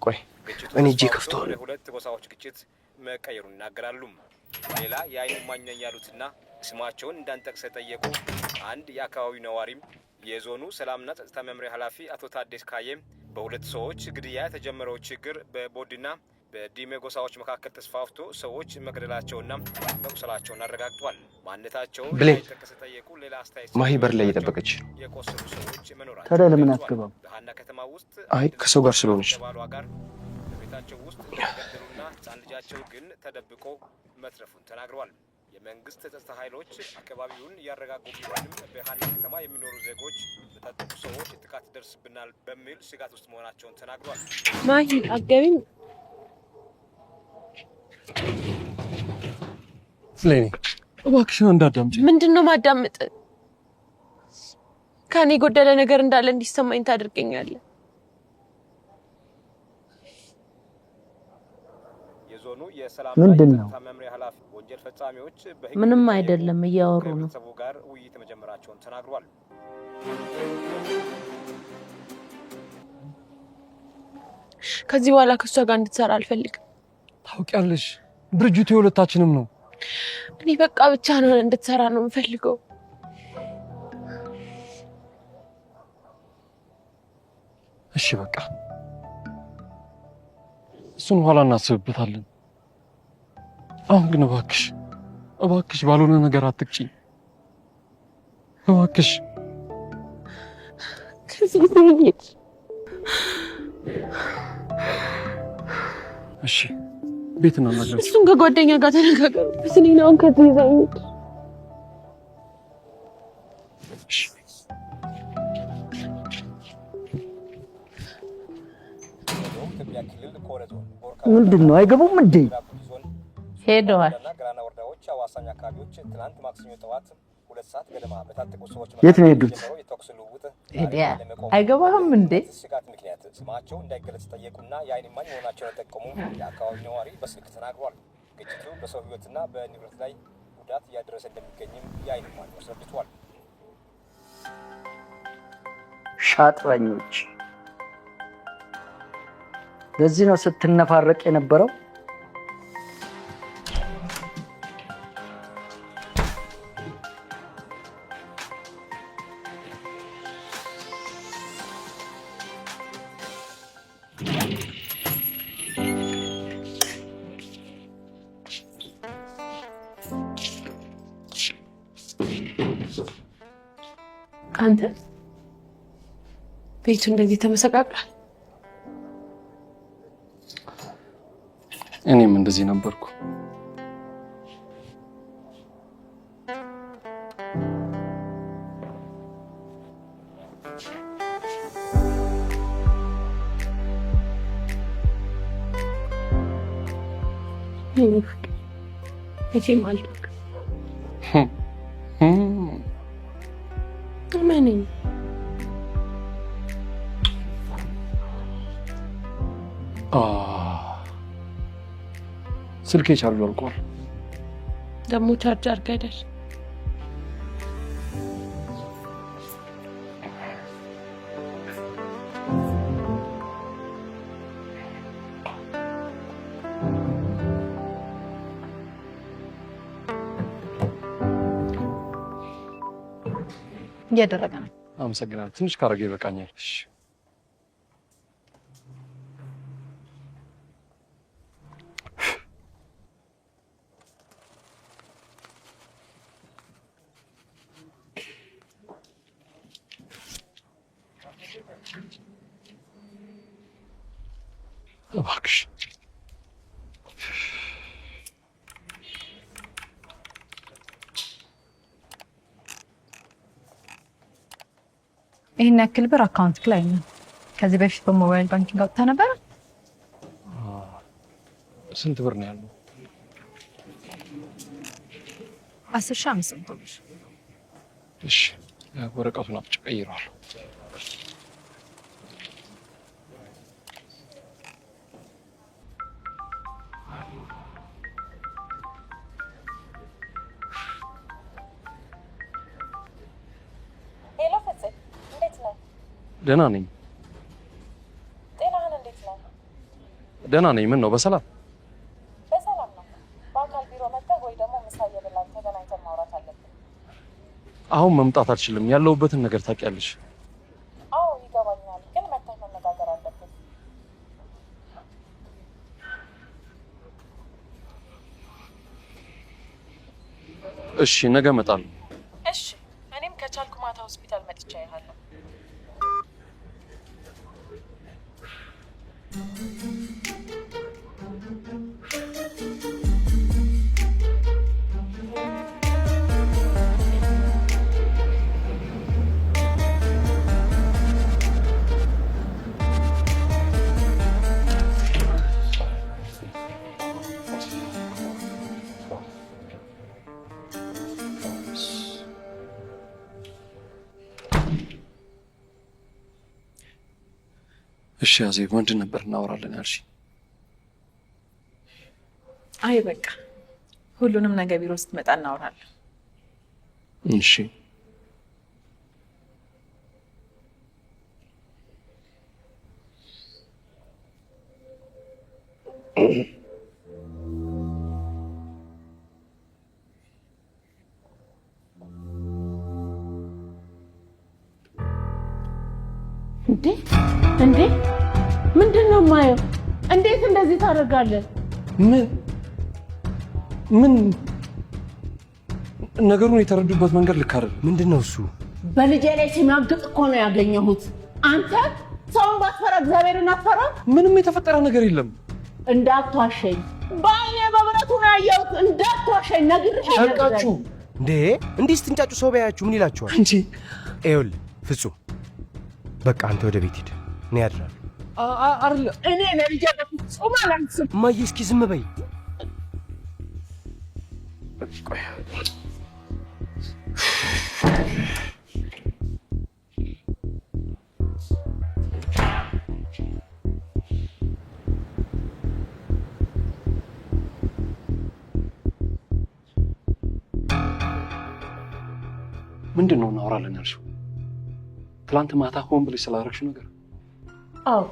ግጭቱ ሁለት ጎሳዎች ግጭት መቀየሩን ይናገራሉ። ሌላ የአይን እማኝ ነኝ ያሉትና ስማቸውን እንዳንጠቅስ የጠየቁ አንድ የአካባቢው ነዋሪም የዞኑ ሰላምና ጸጥታ መምሪያ ኃላፊ አቶ ታዴስ ካዬም በሁለት ሰዎች ግድያ የተጀመረው ችግር በቦዲና በዲሜ ጎሳዎች መካከል ተስፋፍቶ ሰዎች መገደላቸውና መቁሰላቸውን አረጋግጧል። ማንነታቸው ብሌን ጠየቁ። ሌላ አስተያየት ማሂ በር ላይ እየጠበቀች የቆሰሉ ሰዎች መኖራቸው ታዲያ ለምን አትገባም? በሃና ከተማ ውስጥ አይ ከሰው ጋር ስለሆነች ባሏ ጋር በቤታቸው ውስጥ ተገደሉና ሕፃን ልጃቸው ግን ተደብቆ መትረፉን ተናግረዋል። የመንግስት ጸጥታ ኃይሎች አካባቢውን ያረጋጉ ቢሆንም በሃና ከተማ የሚኖሩ ዜጎች በታጠቁ ሰዎች ጥቃት ይደርስብናል በሚል ስጋት ውስጥ መሆናቸውን ተናግረዋል። ማሂ አገቢም ፍሌኒ እባክሽን እንዳዳምጪ። ምንድነው ማዳመጥ? ከኔ ጎደለ ነገር እንዳለ እንዲሰማኝ ታደርገኛለህ። የዞኑ የሰላም ምንድነው? መምሪያ ኃላፊ ወንጀል ፈጻሚዎች ምንም አይደለም እያወሩ ነው ጋር ውይይት መጀመራቸውን ተናግሯል። ከዚህ በኋላ ከሷ ጋር እንድትሰራ አልፈልግም። ታውቂያለሽ ድርጅቱ የሁለታችንም ነው። እኔ በቃ ብቻ ነው እንድትሰራ ነው የምፈልገው። እሺ በቃ እሱን ኋላ እናስብበታለን። አሁን ግን እባክሽ ባልሆነ ነገር አትቅጪ። እባክሽ ከዚህ ዘይት እሺ ቤት ነው ነገር እሱን ከጓደኛ ጋር ተነጋገሩበት። እኔ ነው ከዚህ ዘይት ምንድነው? አይገቡም እንዴ? ሄደዋል። አዋሳኝ አካባቢዎች ትናንት ማክሰኞ ጠዋት 2 ሰዓት ገደማ በታጠቁ ሰዎች የት ነው የሄዱት? ሄዲያ አይገባህም እንዴ? ስጋት ምክንያት ስማቸው እንዳይገለጽ ጠየቁና የዓይን እማኝ መሆናቸውን ጠቆሙ። የአካባቢው ነዋሪ በስልክ ተናግሯል። ግጭቱ በሰው ሕይወትና በንብረት ላይ ጉዳት እያደረሰ እንደሚገኝም የዓይን እማኝ አስረድቷል። ሻጥረኞች፣ ለዚህ ነው ስትነፋረቅ የነበረው። አንተ ቤቱ እንደዚህ ተመሰቃቅሏል። እኔም እንደዚህ ነበርኩ። እሺም አልኩ እመነኝ። ስልኬ ቻርጅ አልቋል። ደግሞ ቻርጅ አድርገህ አይደል? እያደረገ ነው። አመሰግናለሁ። ትንሽ ካረገ ይበቃኛል። እሺ እባክሽ ይሄን ያክል ብር አካውንት ላይ ነው። ከዚህ በፊት በሞባይል ባንኪንግ አውጥታ ነበር። ስንት ብር ነው ያለው? 10,500 ብር። እሺ ወረቀቱን አፍጭ ቀይሯል። ደህና ነኝ። ጤናህን እንዴት ነው? ደህና ነኝ። ምን ነው በሰላም? በሰላም ነው። በአካል ቢሮ መጥተህ ወይ ደግሞ ምሳ እየበላን ተገናኝተን ማውራት አለብን። አሁን መምጣት አልችልም። ያለሁበትን ነገር ታውቂያለሽ። አዎ ይገባኛል፣ ግን መጥተህ መነጋገር አለብን። እሺ ነገ እመጣለሁ። እሺ እኔም ከቻልኩ ማታ ሆስፒታል መጥቻ ያለሁ። እሺ አዜብ፣ ምንድን ነበር እናወራለን ያልሽ? አይ በቃ ሁሉንም ነገር ቢሮ ስትመጣ እናወራለን። እሺ እንዴ ምንድን ነው የማየው? እንዴት እንደዚህ ታደርጋለህ? ምን ነገሩን የተረዱበት መንገድ ልክ አይደለም። ምንድነው እሱ? በልጄ ላይ ሲማግጥ እኮ ነው ያገኘሁት። አንተ ሰውን ባትፈራ እግዚአብሔርን አትፈራ? ምንም የተፈጠረ ነገር የለም። እንዳትዋሸኝ፣ በዓይኔ በብረቱ ነው ያየሁት። እንዳትዋሸኝ ነግሬሃለሁ። ሸንቃችሁ እንዴ! እንዲህ ስትንጫጩ ሰው ቢያያችሁ ምን ይላችኋል? እንጂ ይኸውልህ ፍጹም፣ በቃ አንተ ወደ ቤት ሂድ። እኔ አድራለሁ። አይደለ እኔ ለልጄ በፍጹም አላንስም። እማዬ እስኪ ዝም በይ። ምንድን ነው እናወራለን ያልሽው? ትላንት ማታ ሆን ብለሽ ስላደረግሽው ነገር? አዎ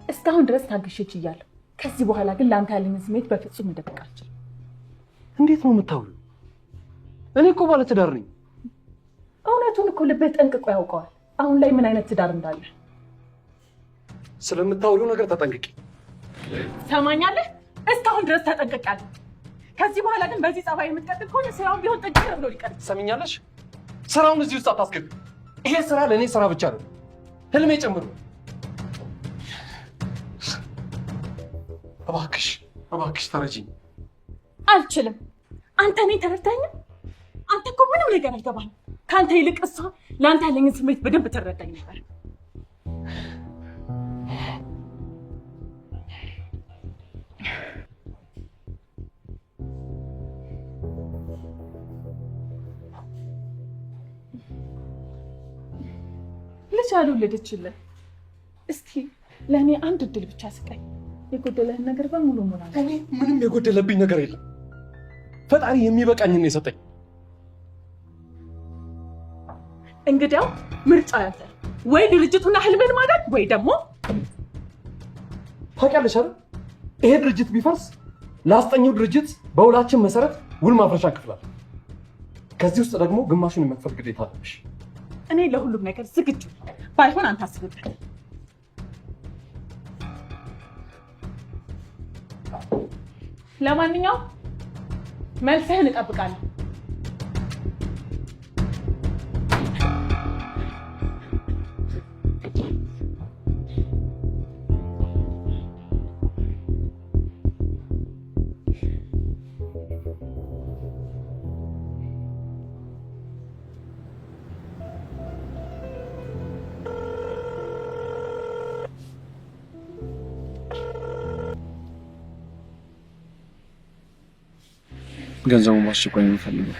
እስካሁን ድረስ ታግሼ ችያለሁ። ከዚህ በኋላ ግን ለአንተ ያለኝን ስሜት በፍጹም መደበቅ አልችልም። እንዴት ነው የምታውሪው? እኔ እኮ ባለ ትዳር ነኝ። እውነቱን እኮ ልብህ ጠንቅቆ ያውቀዋል አሁን ላይ ምን አይነት ትዳር እንዳለ። ስለምታውሪው ነገር ተጠንቅቂ። ሰማኛለህ? እስካሁን ድረስ ተጠንቅቄያለሁ። ከዚህ በኋላ ግን በዚህ ጸባይ የምትቀጥል ከሆነ ስራውን ቢሆን ጥግ ብሎ ሊቀር። ሰሚኛለሽ? ስራውን እዚህ ውስጥ አታስገቢ። ይሄ ስራ ለእኔ ስራ ብቻ ነው፣ ህልሜ ጨምሮ። እባክሽ እባክሽ ተረጂኝ። አልችልም። አንተ እኔን ተረዳኸኝ? አንተ እኮ ምንም ነገር አልገባህም። ከአንተ ይልቅ እሷ ለአንተ ያለኝን ስሜት በደንብ ትረዳኝ ነበር። ልጅ አልወለደችልህ። እስቲ ለእኔ አንድ እድል ብቻ ስጠኝ። የጎደለህን ነገር በሙሉ ሞላ። እኔ ምንም የጎደለብኝ ነገር የለም። ፈጣሪ የሚበቃኝን ነው የሰጠኝ። እንግዲያው ምርጫ ያንተ፣ ወይ ድርጅቱና ህልምን ማዳን ወይ ደግሞ ታውቂያለሽ አይደል? ይሄ ድርጅት ቢፈርስ ለአስጠኚው ድርጅት በውላችን መሰረት ውል ማፍረሻ እንከፍላለን። ከዚህ ውስጥ ደግሞ ግማሹን የመክፈል ግዴታ አለብሽ። እኔ ለሁሉም ነገር ዝግጁ፣ ባይሆን አንተ አስብበት። ለማንኛውም መልስህን እጠብቃለሁ። ገንዘቡን ማስቸኳይ ነው የምፈልገው።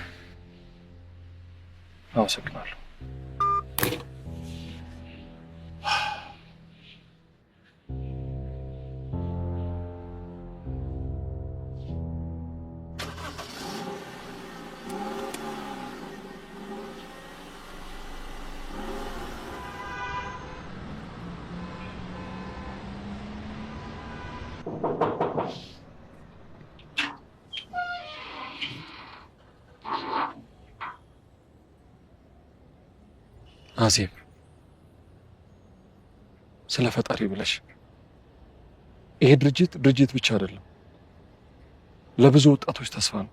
አመሰግናለሁ። አዜብ፣ ስለ ፈጣሪ ብለሽ ይሄ ድርጅት ብቻ አይደለም፣ ለብዙ ወጣቶች ተስፋ ነው።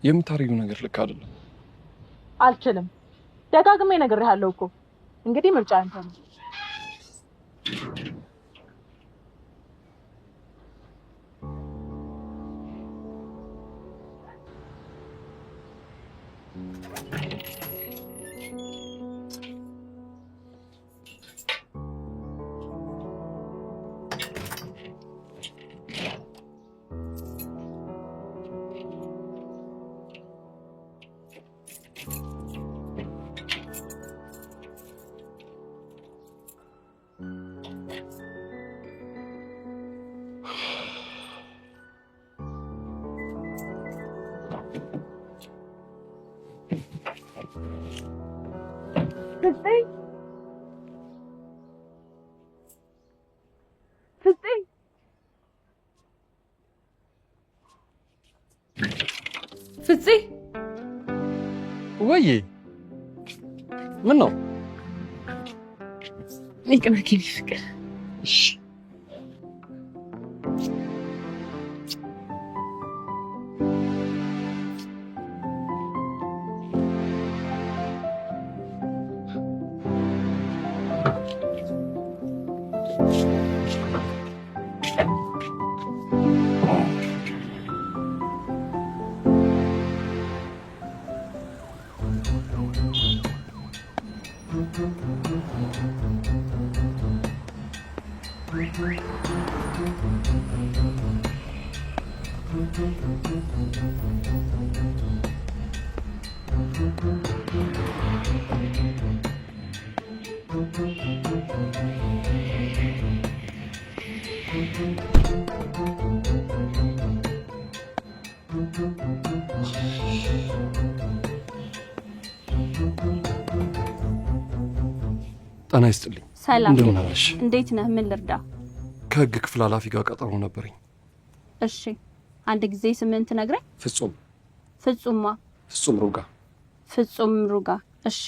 የምታረጊው ነገር ልክ አይደለም። አልችልም። ደጋግሜ ነግሬሃለሁ እኮ። እንግዲህ ምርጫ አንተ ነው። ፍፄ ወይ ምን ነው? ይቅናኪ ፍቅር። እሺ ጤና ይስጥልኝ። ሰላም፣ እንደምን አለሽ? እንዴት ነህ? ምን ልርዳ? ከህግ ክፍል ኃላፊ ጋር ቀጠሮ ነበረኝ። እሺ፣ አንድ ጊዜ ስምህን ትነግረኝ? ፍጹም። ፍጹማ? ፍጹም ሩጋ። ፍጹም ሩጋ። እሺ፣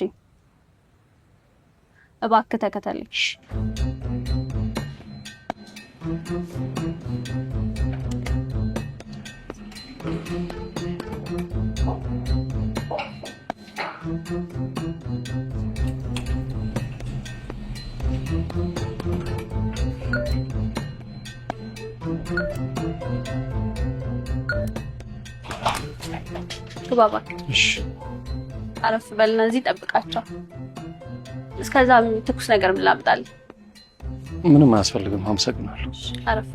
እባክህ ተከተለኝ። ባባ እሺ፣ አረፍ በልና እዚህ ጠብቃቸው። እስከዛ ትኩስ ነገር ምን ላምጣልህ? ምንም አያስፈልግም፣ አመሰግናለሁ። አረፍ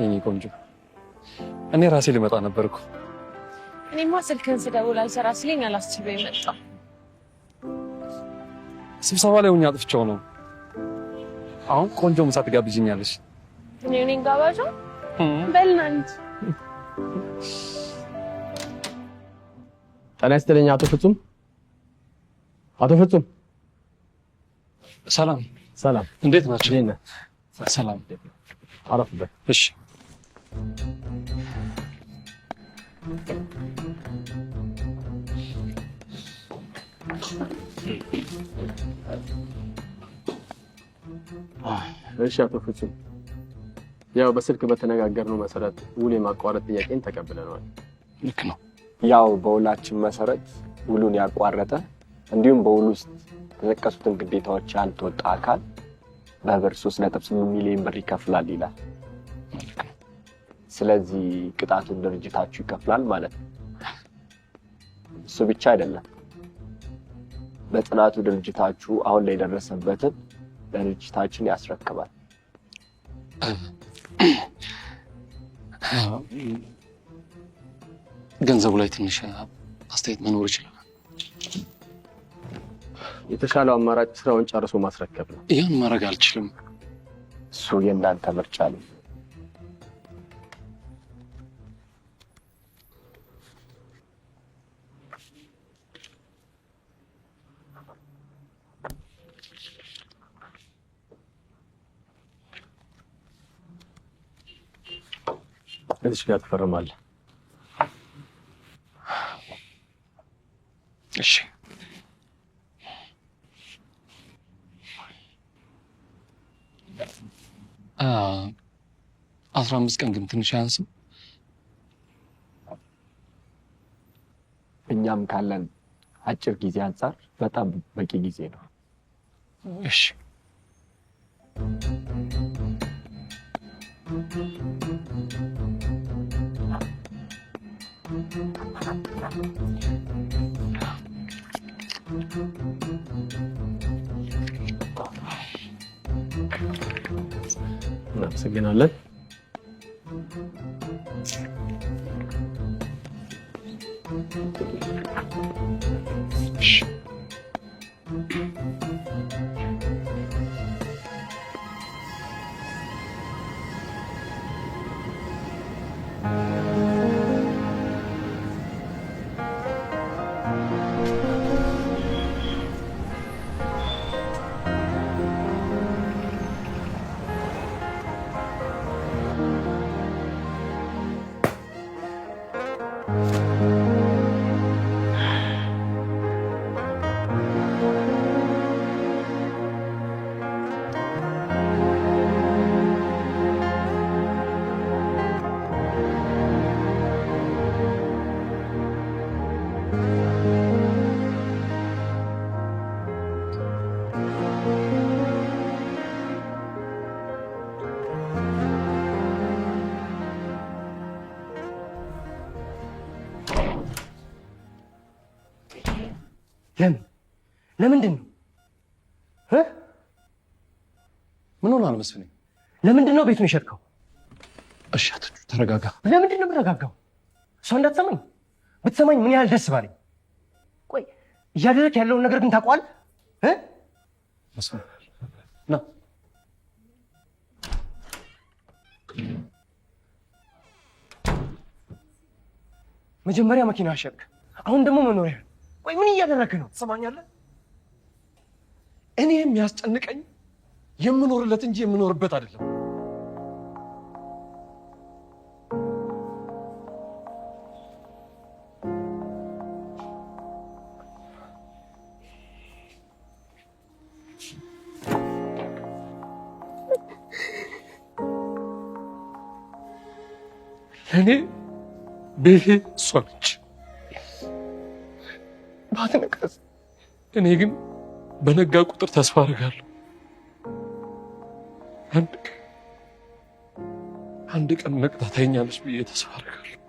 የኔ ቆንጆ፣ እኔ ራሴ ልመጣ ነበርኩ። እኔማ ስልክህን ስደውል አልሰራ ሲለኝ አላስችለው የመጣ ስብሰባ ላይ ሆኜ አጥፍቼው ነው። አሁን ቆንጆ ምሳ ትጋብዥኛለሽ? እኔን ጋባዥ በልና እንጂ። ጤና ይስጥልኝ አቶ ፍጹም። አቶ ፍጹም። ሰላም። ሰላም፣ እንዴት ናቸው? ሰላም። አረፍ በል። እሺ እሺ አቶ ፍጹም፣ ያው በስልክ በተነጋገርነው መሰረት ውል የማቋረጥ ጥያቄን ተቀብለናል። ልክ ነው። ያው በውላችን መሰረት ውሉን ያቋረጠ እንዲሁም በውሉ ውስጥ የተጠቀሱትን ግዴታዎች ያልተወጣ አካል በብር 3.8 ሚሊዮን ብር ይከፍላል ይላል። ስለዚህ ቅጣቱን ድርጅታችሁ ይከፍላል ማለት ነው። እሱ ብቻ አይደለም፣ በጥናቱ ድርጅታችሁ አሁን ላይ የደረሰበትን ለድርጅታችን ያስረክባል። ገንዘቡ ላይ ትንሽ አስተያየት መኖር ይችላል። የተሻለው አማራጭ ስራውን ጨርሶ ማስረከብ ነው። ይህን ማድረግ አልችልም። እሱ የእናንተ ምርጫ ነው። እዚህ ጋር ትፈርማለህ። እሺ። 15 ቀን ግን ትንሽ አያንስም? እኛም ካለን አጭር ጊዜ አንጻር በጣም በቂ ጊዜ ነው። እሺ። እናመሰግናለን። ለምንድን ነው? ምን ሆነ አልመስለኝ። ለምንድን ነው ቤቱን የሸጥከው? እሺ ተረጋጋ። ለምንድን ነው የምረጋጋው? እሷ እንዳትሰማኝ። ብትሰማኝ ምን ያህል ደስ ባለኝ። ቆይ እያደረክ ያለውን ነገር ግን ታውቀዋለህ? ና መጀመሪያ መኪና ሸጥክ፣ አሁን ደግሞ መኖሪያ። ቆይ ምን እያደረክ ነው? ትሰማኛለህ? እኔ የሚያስጨንቀኝ የምኖርለት እንጂ የምኖርበት አይደለም። ለእኔ ቤቴ እሷ ነች። ባትነቃስ፣ እኔ ግን በነጋ ቁጥር ተስፋ አደርጋለሁ። አንድ ቀን ነቅታ ታየኛለች ብዬ ተስፋ አደርጋለሁ።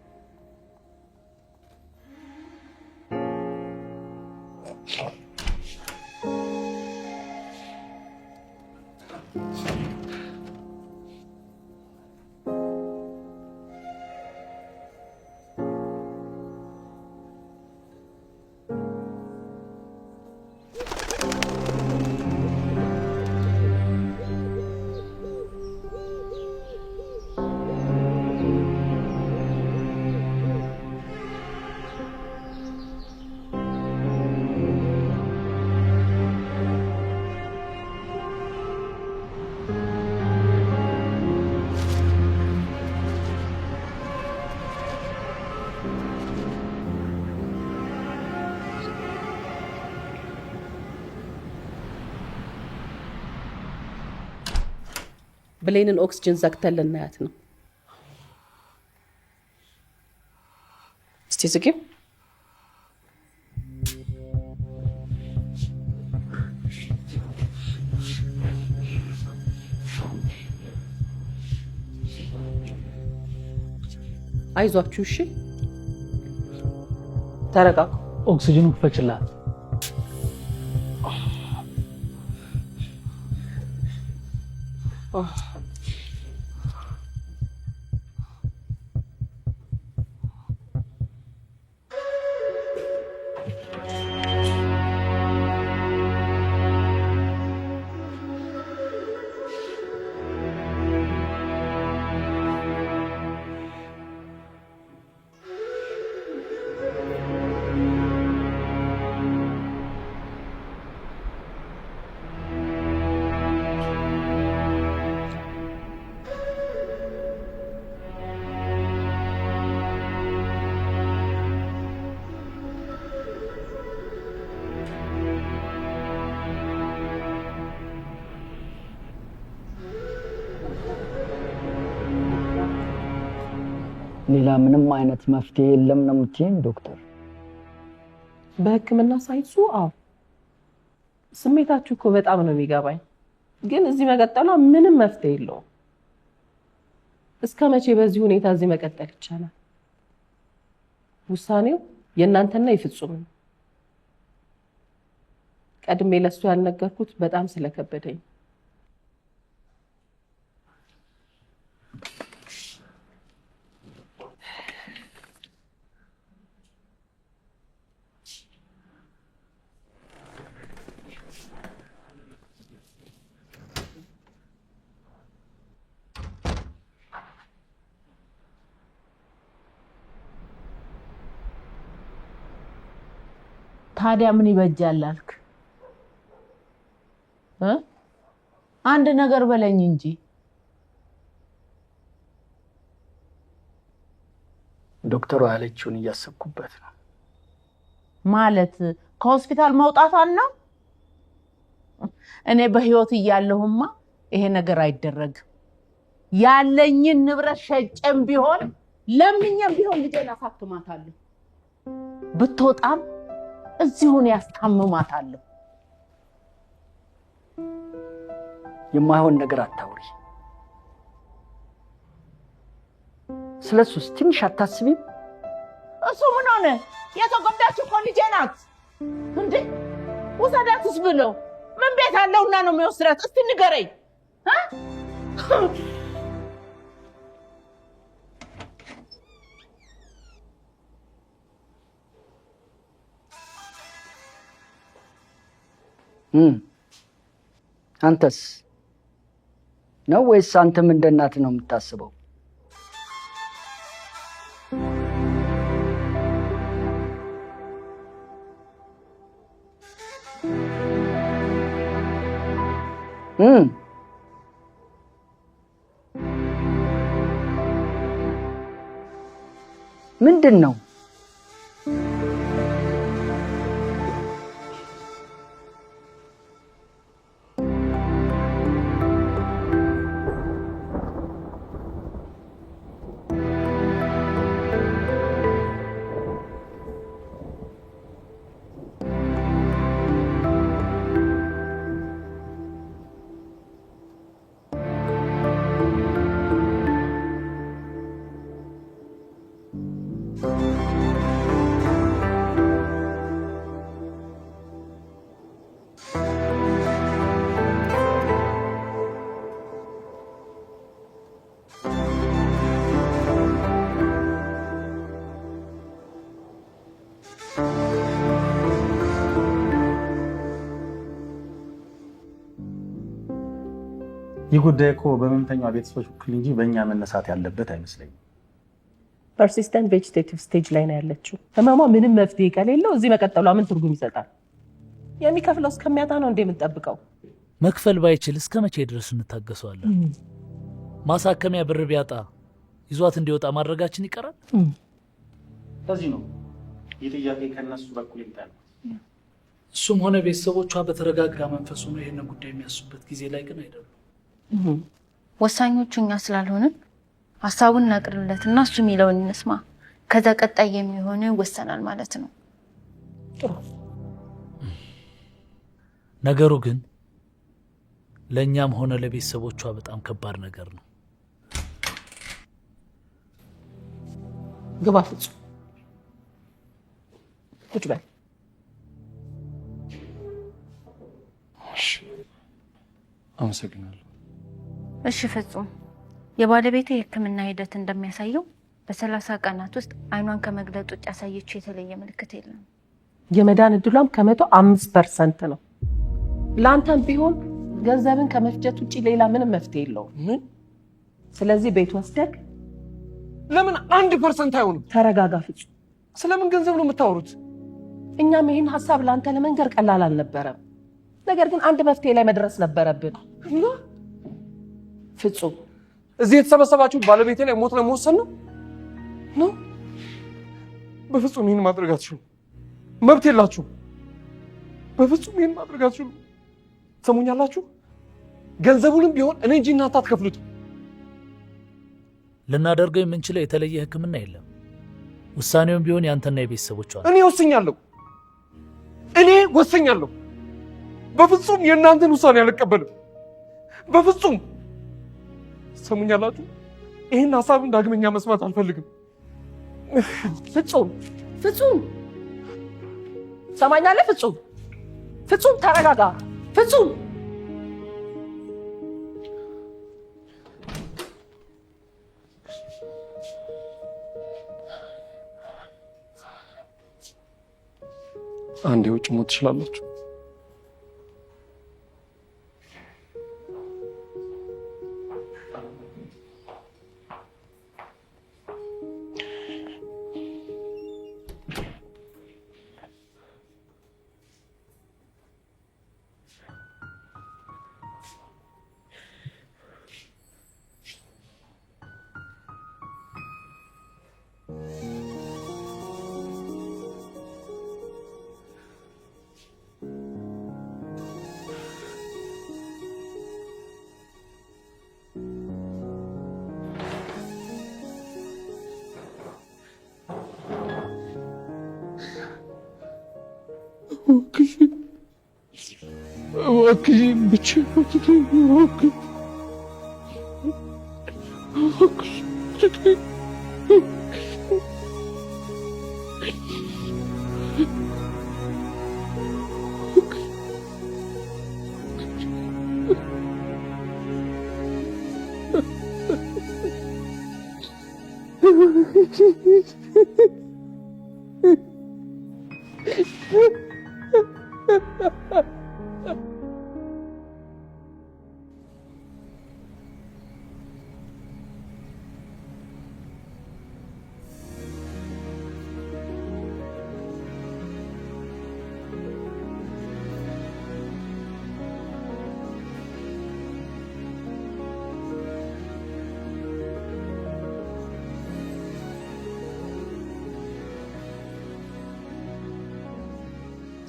ብሌንን ኦክስጅን ዘግተን ልናያት ነው። እስቲ ዝጊው። አይዟችሁ፣ እሺ ተረጋጉ። ኦክሲጅኑ ክፈችላት። ሌላ ምንም አይነት መፍትሄ የለም ነው የምትይኝ ዶክተር? በህክምና ሳይንሱ አዎ፣ ስሜታችሁ እኮ በጣም ነው የሚገባኝ፣ ግን እዚህ መቀጠሏ ምንም መፍትሄ የለውም። እስከ መቼ በዚህ ሁኔታ እዚህ መቀጠል ይቻላል? ውሳኔው የእናንተና የፍጹም ነው። ቀድሜ ለሱ ያልነገርኩት በጣም ስለከበደኝ። ታዲያ ምን ይበጃል አልክ? አንድ ነገር በለኝ እንጂ። ዶክተሩ ያለችውን እያሰብኩበት ነው። ማለት ከሆስፒታል መውጣቷን ነው? እኔ በህይወት እያለሁማ ይሄ ነገር አይደረግም። ያለኝን ንብረት ሸጬም ቢሆን ለምኜም ቢሆን ልጄን አሳክማታለሁ። ብትወጣም እዚሁን ያስታምማታለሁ። የማይሆን ነገር አታውሪ። ስለሱስ ትንሽ አታስቢም? እሱ ምን ሆነ? የተጎዳችው እኮ ልጄ ናት እንዴ! ውሰዳትስ ብለው ምን ቤት አለውና ነው የሚወስዳት? እስቲ ንገረኝ። አንተስ ነው ወይስ አንተም እንደ እናት ነው የምታስበው? ምንድን ነው? ይህ ጉዳይ እኮ በህመምተኛዋ ቤተሰቦች በኩል እንጂ በእኛ መነሳት ያለበት አይመስለኝም። ፐርሲስተንት ቬጂቴቲቭ ስቴጅ ላይ ነው ያለችው። ህመሟ ምንም መፍትሄ ከሌለው እዚህ መቀጠሏ ምን ትርጉም ይሰጣል? የሚከፍለው እስከሚያጣ ነው እንዴ የምንጠብቀው? መክፈል ባይችል እስከ መቼ ድረስ እንታገሰዋለን? ማሳከሚያ ብር ቢያጣ ይዟት እንዲወጣ ማድረጋችን ይቀራል? ለዚህ ነው ይህ ጥያቄ ከነሱ በኩል ይምጣል። እሱም ሆነ ቤተሰቦቿ በተረጋጋ መንፈስ ሆኖ ይህንን ጉዳይ የሚያስቡበት ጊዜ ላይ ግን አይደሉም። ወሳኞቹ እኛ ስላልሆንን ሐሳቡን እናቅርብለትና እሱ የሚለውን እንስማ። ከዛ ቀጣይ የሚሆነው ይወሰናል ማለት ነው። ነገሩ ግን ለእኛም ሆነ ለቤተሰቦቿ በጣም ከባድ ነገር ነው። ግባ ፍጹም፣ ቁጭ በል። አመሰግናለሁ። እሺ ፍጹም፣ የባለቤቴ የሕክምና ሂደት እንደሚያሳየው በ30 ቀናት ውስጥ አይኗን ከመግለጥ ውጭ ያሳየችው የተለየ ምልክት የለም። የመዳን እድሏም 105% ነው። ለአንተም ቢሆን ገንዘብን ከመፍጀት ውጭ ሌላ ምንም መፍትሄ የለውም። ስለዚህ ቤት ወስደክ ለምን 1% አይሆንም? ተረጋጋ ፍጹም። ስለምን ገንዘብ ነው የምታወሩት? እኛም ይህን ሀሳብ ለአንተ ለመንገር ቀላል አልነበረም። ነገር ግን አንድ መፍትሄ ላይ መድረስ ነበረብን። ፍጹም፣ እዚህ የተሰበሰባችሁት ባለቤቴ ላይ ሞት ለመወሰን ነው? በፍጹም ይህን ማድረግ አትችሉም። መብት የላችሁም። በፍጹም ይህን ማድረግ አትችሉም። ትሰሙኛላችሁ? ገንዘቡንም ቢሆን እኔ እንጂ እናንተ አትከፍሉትም። ልናደርገው የምንችለው የተለየ ሕክምና የለም። ውሳኔውም ቢሆን ያንተና የቤተሰቦቿ ነው። እኔ ወስኛለሁ። በፍጹም የእናንተን ውሳኔ አልቀበልም። በፍጹም ሰሙኛላችሁ? ይህን ሀሳብን ዳግመኛ መስማት አልፈልግም። ፍጹም ሰማኛለህ? ፍጹም ተረጋጋ። ፍጹም አንዴ ውጭ ሞት ትችላላችሁ። እባክሽን ብቻ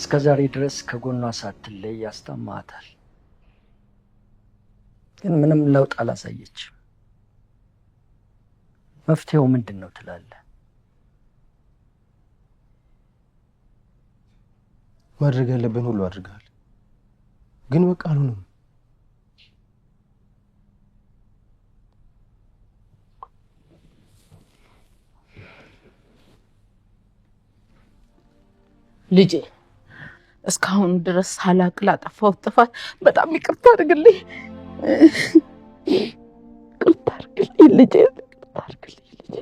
እስከ ዛሬ ድረስ ከጎኗ ሳትለይ ያስታማታል፣ ግን ምንም ለውጥ አላሳየችም። መፍትሄው ምንድን ነው ትላለህ? ማድረግ ያለብን ሁሉ አድርገሃል፣ ግን በቃ አልሆነም። ልጄ እስካሁን ድረስ ሳላቅ ላጠፋሁት ጥፋት በጣም ይቅርታ አድርግልኝ። ይቅርታ አድርግልኝ ልጄ፣ ይቅርታ አድርግልኝ ልጄ።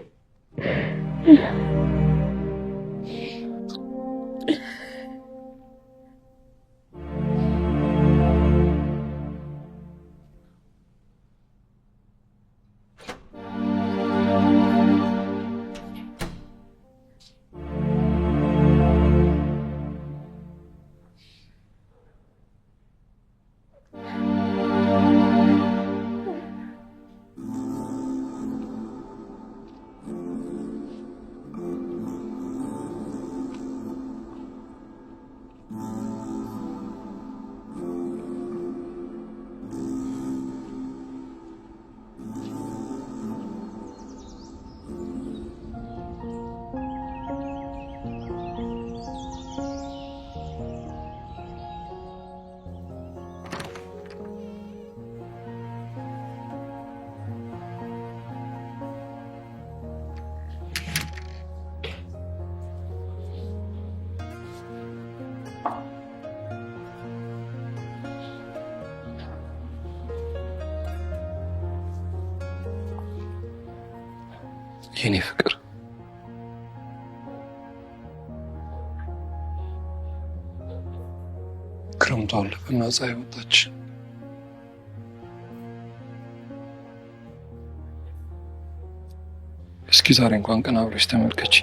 የኔ ፍቅር ክረምቱ አለፈና ፀሐይ ወጣች። እስኪ ዛሬ እንኳን ቀና ብለሽ ተመልከች።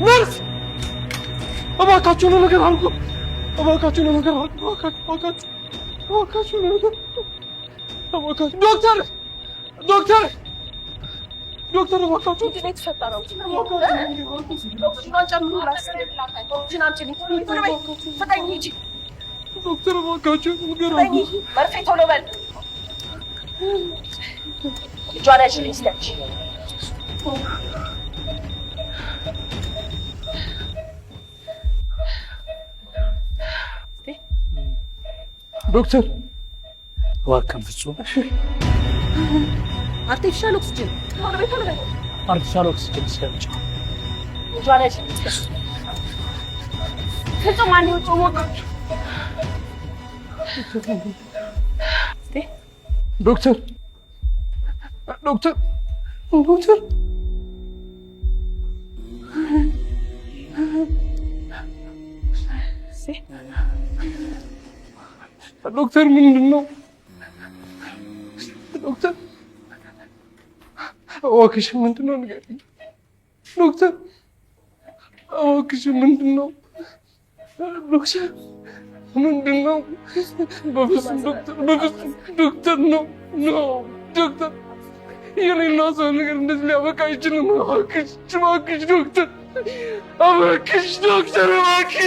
ነርስ እባካችሁ ነው ነገር አልኩ። እባካችሁ ነው ነገር አልኩ። እባካችሁ ነው ነገር እባካችሁ ዶክተር እባካችሁ ምንድን ነው የተፈጠረው? ዶክተር እባካችሁ ነገር አልኩ። መርፌ ቶሎ በል። እጇን ያዥልኝ እስኪ አንቺ። ዶክተር እባክህን ፍጹም አርቲፊሻል ኦክሲጅን አርቲፊሻል ኦክሲጅን እስከምጭ እጇን ያዥልኝ እስኪ ፍጹም አንዴ ውጭ ሞት ዶክተር ዶክተር ምንድን ነው? ዶክተር እባክሽ ምንድን ነው ንገሪኝ። ዶክተር እባክሽ ምንድን ነው? ዶክተር ምንድን ነው? በፍጹም ዶክተር ነው ዶክተር የኔና ሰው ነገር እንደዚህ ሊያበቃ አይችልም። እባክሽ ዶክተር እባክሽ ዶክተር እባክሽ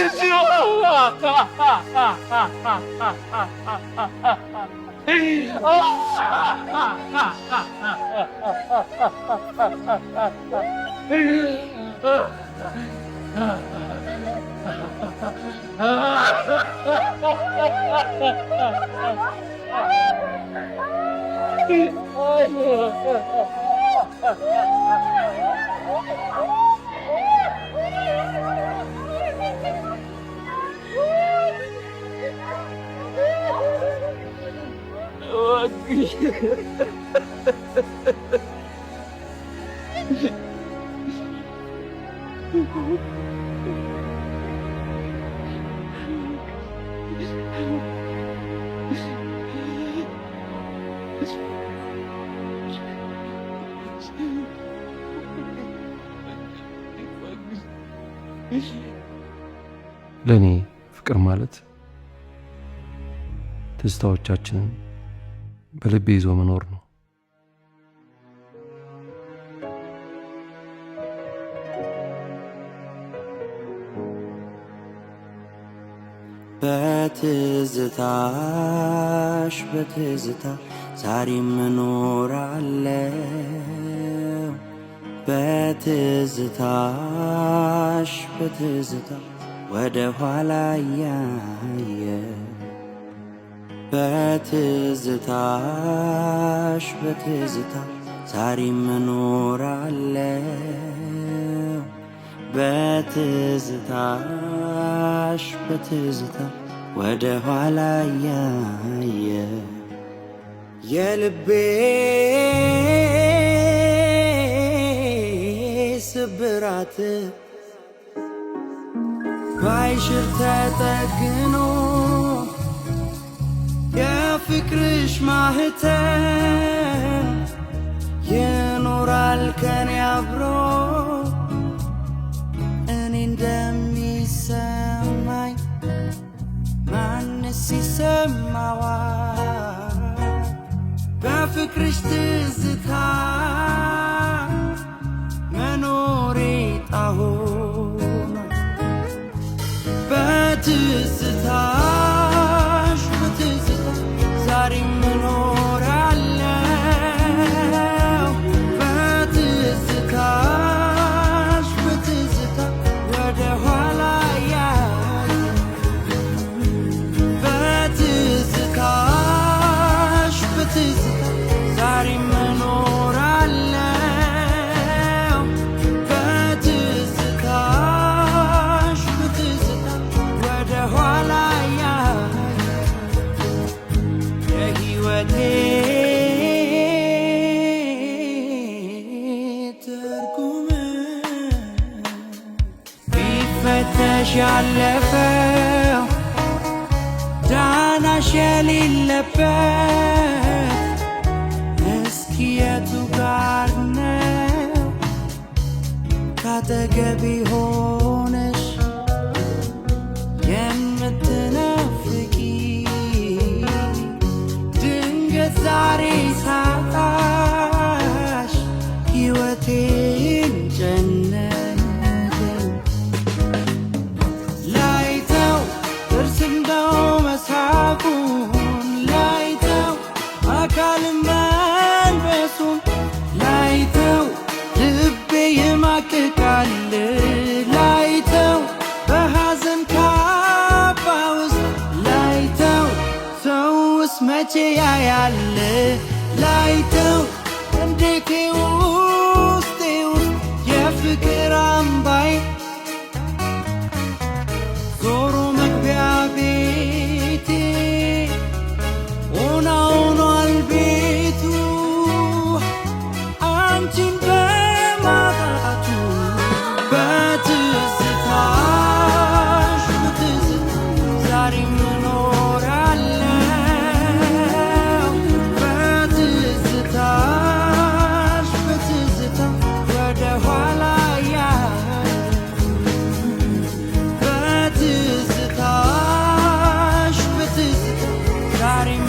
ለኔ ፍቅር ማለት ትዝታዎቻችንን በልቤ ይዞ መኖር ነው። በትዝታሽ በትዝታ ዛሬም እኖራለሁ በትዝታሽ በትዝታ ወደ ኋላ እያየ በትዝታሽ በትዝታ ዛሬም እኖራለሁ በትዝታሽ በትዝታ ወደ ኋላ እያየ የልቤ ስብራት ባይሽር ተጠግኖ የፍቅርሽ ማህተም ይኖራል ከኔ አብሮ እኔ እንደሚሰማኝ ማንስ ይሰማዋል በፍቅርሽ ትዝታ መኖሬ ጣሆነ በትዝታሽ በትዝታ ዛሬም እኖራለሁ በትዝታሽ በትዝታ ወደ ኋላ ያየ በትዝታሽ በትዝታ ዛሬም እኖራለሁ በትዝታሽ በትዝታ ወደ ኋላ ያየ የሕይወቴ ትርጉም ቢፈተሽ ያለፈው ዳናሽ የሌለበት እስኪ የቱ ጋር ነው ካጠገቤ ሆነሽ የምትናፍቂ ድንገት ዛሬ ሳጣሽ ሕይወቴን ጨነቀኝ ላይተው ጥርስ እንደው መሳቁን ላይተው አካል መልበሱን ላይተው ልቤ ይማቅቃል ላይተው በሐዘን ካባ ውስጥ ላይተው ሰውስ መቼ ያያል ላይተው እንዴቴ ውስጤ ውስጥ የፍቅር አምባይ ዞሮ መግቢያ ቤቴ ሆና ሆኗል ቤቱ አንቺን በማጣቱ በትዝታሽ በትዝታ ዛሬም እኖራለሁ በትዝታሽ በትዝታ ወደ ኋላ ያየ በትዝታሽ በትዝታ ዛሬም